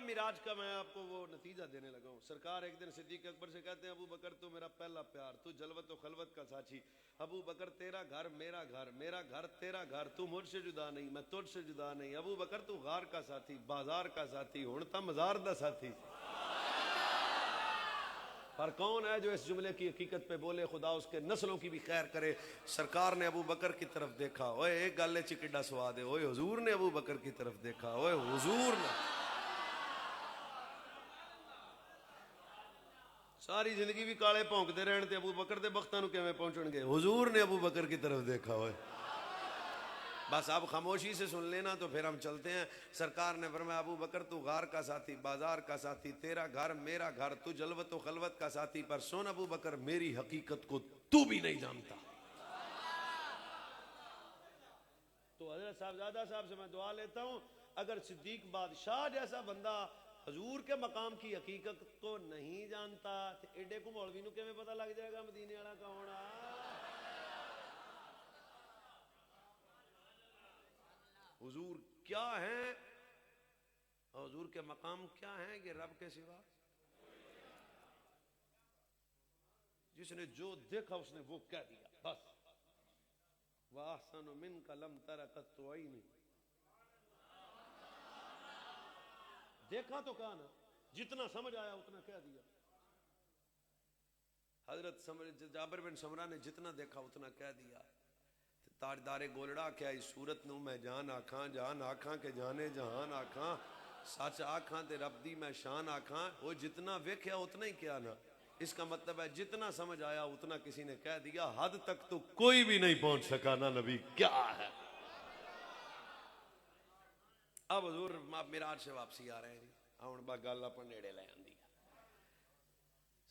معراج کا میں آپ کو وہ نتیجہ دینے لگا ہوں. سرکار ایک دن صدیق اکبر سے کہتے ہیں ابو بکر تو میرا پہلا پیار, تو جلوت و خلوت کا ساتھی. ابو بکر تیرا گھر میرا گھر, میرا گھر تیرا گھر, تو مجھ سے جدا نہیں میں تجھ سے جدا نہیں. ابو بکر تو غار کا ساتھی, بازار کا ساتھی, ہن تا مزار دا ساتھی. پر کون ہے جو اس جملے کی حقیقت پہ بولے خدا اس کے نسلوں کی بھی خیر کرے. سرکار نے ابو بکر کی طرف دیکھا, اوے ایک گل چ کڈا سواد ہے, اوے حضور نے ابو بکر کی طرف دیکھا, اوے حضور نے. ساری زندگی بھی کالے پونکتے رہن تے ابو بکر دے بختاں نو کیویں پہنچن گے. حضور نے ابو بکر کی طرف دیکھا ہوئے. بس آپ خاموشی سے سن لینا تو پھر ہم چلتے ہیں. سرکار نے فرمایا ابو بکر تو غار کا ساتھی, بازار کا ساتھی, تیرا گھر میرا گھر, تو جلوت و خلوت کا ساتھی, پر سن ابو بکر میری حقیقت کو تو بھی نہیں جانتا. تو حضرت صاحبزادہ صاحب سے میں دعا لیتا ہوں, اگر صدیق بادشاہ جیسا بندہ حضور کے مقام کی حقیقت کو نہیں جانتا تو ایڈے کو مولوی نو کیویں پتہ لگ جائے گا مدینے والا کون آ. حضور کیا ہے, حضور کے مقام کیا ہے, یہ رب کے سوا جس نے جو دیکھا اس نے وہ کہہ دیا بس. وَأَحْسَنُ مِنْكَ لَمْ تَرَ قَطُّ عَيْنِي. دیکھا تو کہا نا, جتنا سمجھ آیا اتنا کہہ دیا. حضرت جابر بن سمرہ نے جتنا دیکھا اتنا کہہ دیا. تاجدار گولڑا کیا اس صورت نو میں جان آکھاں کہ جانے جہان آکھاں, سچ آکھاں تے رب دی میں شان آکھاں. وہ جتنا ویکھیا اتنا ہی کیا نا. اس کا مطلب ہے جتنا سمجھ آیا اتنا کسی نے کہہ دیا. حد تک تو کوئی بھی نہیں پہنچ سکا نا نبی کیا ہے. اب حضور معراج سے واپسی آ رہے ہیں, ہن با گل اپنے نیڑے لے آندی.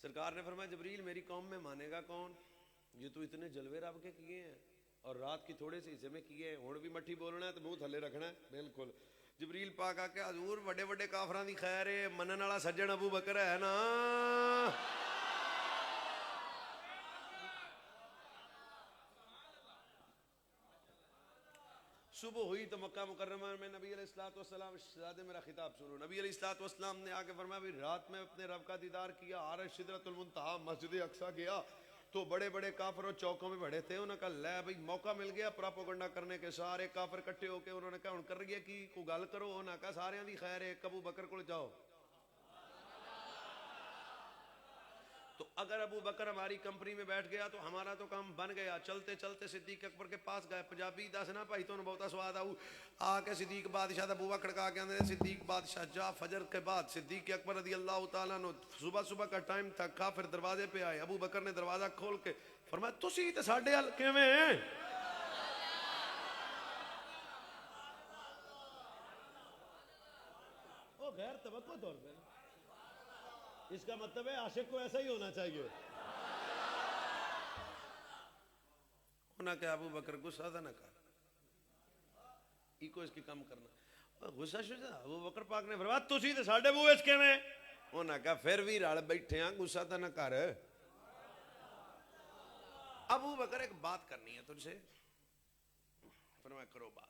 سرکار نے فرمایا جبریل میری قوم میں مانے گا کون, یہ تو اتنے جلوے رب کے کیے ہیں اور رات کی تھوڑے سے حصے میں کیے ہیں, ہن بھی مٹھی بولنا ہے تو منہ تھلے رکھنا ہے. بالکل. جبریل پاک آ کے حضور بڑے بڑے کافراں دی خیر ہے, منن والا سجن ابو بکر ہے نا. صبح ہوئی تو مکہ مکرمہ میں نبی علیہ الصلوۃ والسلام, شہزادے میرا خطاب سنو. نبی علیہ الصلوۃ والسلام نے آ کے فرمایا بھی رات میں اپنے رب کا دیدار کیا, عرش سدرۃ المنتہا مسجد اقصی گیا تو بڑے بڑے کافر چوکوں میں بڑے تھے. انہوں نے کہا لے بھائی موقع مل گیا پراپوگنڈا کرنے کے. سارے کافر اکٹھے ہو کے انہوں نے کہا ہن کر گیا کی کو گل کرو. انہوں نے کہا سارے دی خیر ہے, ابو بکر کو جاؤ. تو اگر ابو بکر ہماری کمپنی میں بیٹھ گیا تو ہمارا تو کام بن گیا. چلتے چلتے صدیق اکبر کے پاس گئے. پنجابی دسنا بھائی تو بہتا سواد آ کے صدیق بادشاہ دا بوا کھڑکا کے اندر صدیق بادشاہ جا. فجر کے بعد صدیق اکبر رضی اللہ تعالیٰ عنہ صبح صبح کا ٹائم تھا, کافر دروازے پہ آئے. ابو بکر نے دروازہ کھول کے فرمایا تسی تے ساڈے ال کیویں. او غیر توقع طور پہ, اس کا مطلب ہے عاشق کو ایسا ہی ہونا چاہیے. انہاں کہ ابو بکر غصہ تھا نہ کر, ایکو اس کی کم کرنا غصہ شجا. ابو بکر پاک نے فرمایا تسی تے ساڈے بوئے وچ کیویں. انہاں کہا پھر بھی رل بیٹھے ہاں, غصہ تھا نہ کر. ابو بکر ایک بات کرنی ہے تجھ سے، فرمایا کرو بات.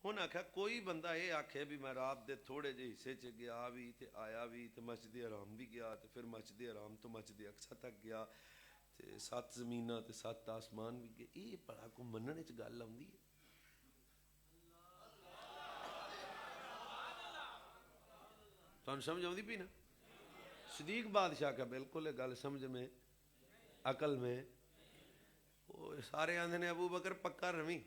ہن آخیا کوئی بندہ یہ آکھے بھی میں رات دے تھوڑے جے حصے چ گیا بھی تے آیا بھی تے مسجد حرام بھی گیا تے پھر مسجد حرام تو مسجد اقصی تک گیا تے 7 زمیناں تے 7 آسمان بھی گئے، یہ بڑا کو مننے وچ گل آندی ہے؟ تھانوں سمجھ آندی پئی نا؟ صدیق بادشاہ کا بالکل گل سمجھ میں عقل میں. وہ سارے آندے نے ابو بکر پکا رویں.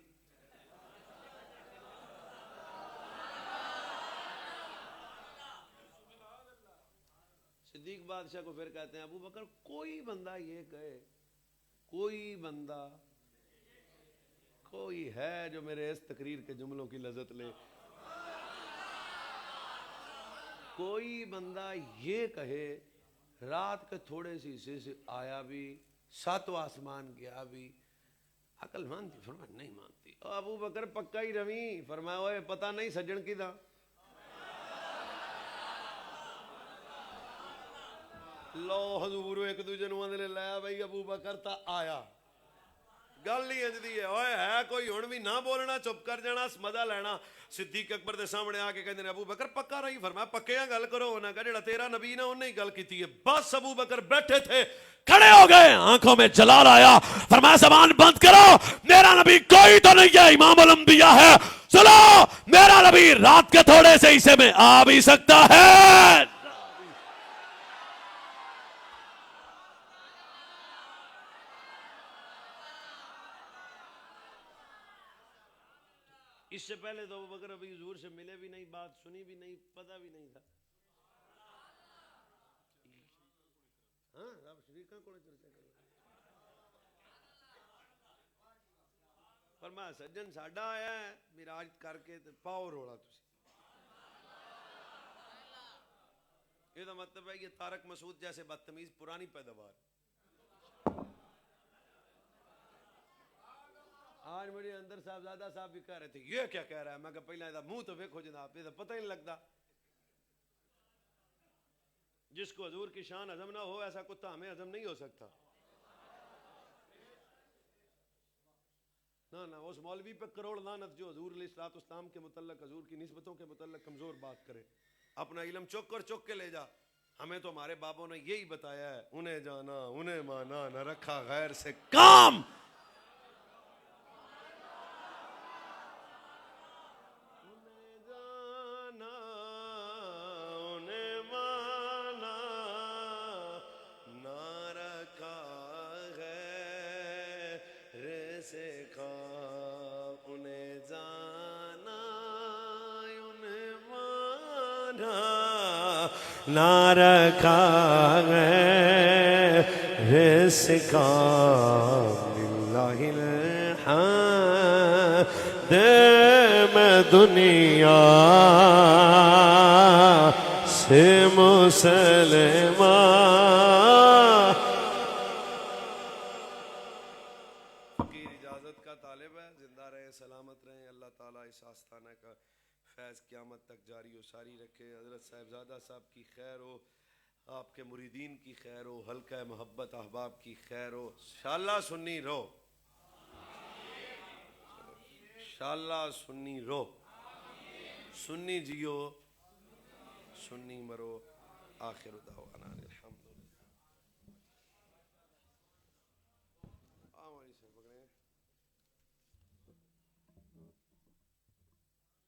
صدیق بادشاہ کو پھر کہتے ہیں ابو بکر کوئی بندہ یہ کہے، کوئی بندہ کوئی ہے جو میرے اس تقریر کے جملوں کی لذت لے، کوئی بندہ یہ کہے رات کے تھوڑے سے حصے سے آیا بھی 7 آسمان گیا بھی، عقل مانتی؟ فرمایا نہیں مانتی. ابو بکر پکا ہی رویں. فرمایا اوے پتہ نہیں سجن کی دا لو حضور ایک دوجے نوں اندر لایا بھائی ابو بکر تا آیا. گل نہیں انجدی ہے اوے ہے کوئی ہن بھی نہ بولنا چپ کر جانا مزہ لینا. صدیق اکبر دے سامنے آ کے کہندے نے ابو بکر پکا رہی. فرمایا پکے گل کرو. انہاں کہا جڑا تیرا نبی نا انہیں ہی گل کیتی ہے. بس ابو بکر بیٹھے تھے کھڑے ہو گئے, آنکھوں میں جلال آیا, فرمایا زبان بند کرو, میرا نبی کوئی تو نہیں ہے, امام الانبیاء ہے. سنو, میرا نبی رات کے تھوڑے سے حصے میں آ بھی سکتا ہے. اس سے پہلے تو ابو بکر ابھی حضور سے ملے بھی نہیں, بات سنی بھی نہیں, پتہ بھی نہیں تھا. ہاں رب شریکاں کو چرچا کرو. فرمایا سجن ساڈا آیا ہے معراج کر کے تے پاؤ روڑا تسی. یہ تو مطلب ہے یہ طارق مسعود جیسے بدتمیز پرانی پیداوار. آج میرے اندر صاحبزادہ صاحب بھی کہہ رہے تھے یہ کیا کہہ رہا ہے. میں کہا پہلے یہ منہ تو دیکھو جناب, یہ تو پتہ ہی نہیں لگتا. جس کو حضور کی شان ہضم نہ ہو ایسا کتا ہمیں ہضم نہیں ہو سکتا. نہ اس مولوی پہ کروڑ لعنت جو حضور علیہ الصلوۃ والسلام کے متعلق, حضور کی نسبتوں کے متعلق کمزور بات کرے. اپنا علم چک کے لے جا. ہمیں تو ہمارے بابوں نے یہی بتایا ہے, انہیں جانا انہیں مانا, نہ رکھا غیر سے کام. نہ رکھا ہے رزق للہ الحمد, میں دنیا سے مسلمان. فقیر اجازت کا طالب ہے, زندہ رہے سلامت رہیں. اللہ تعالیٰ اس آستانہ کا فیض قیامت تک جاری و ساری رکھے. حضرت صاحبزادہ صاحب کی خیر ہو, آپ کے مریدین کی خیر ہو, حلقہ محبت احباب کی خیر ہو. انشاءاللہ سنی رہو, انشاءاللہ سنی رہو, سنی جیو سنی مرو. آخر دعوانا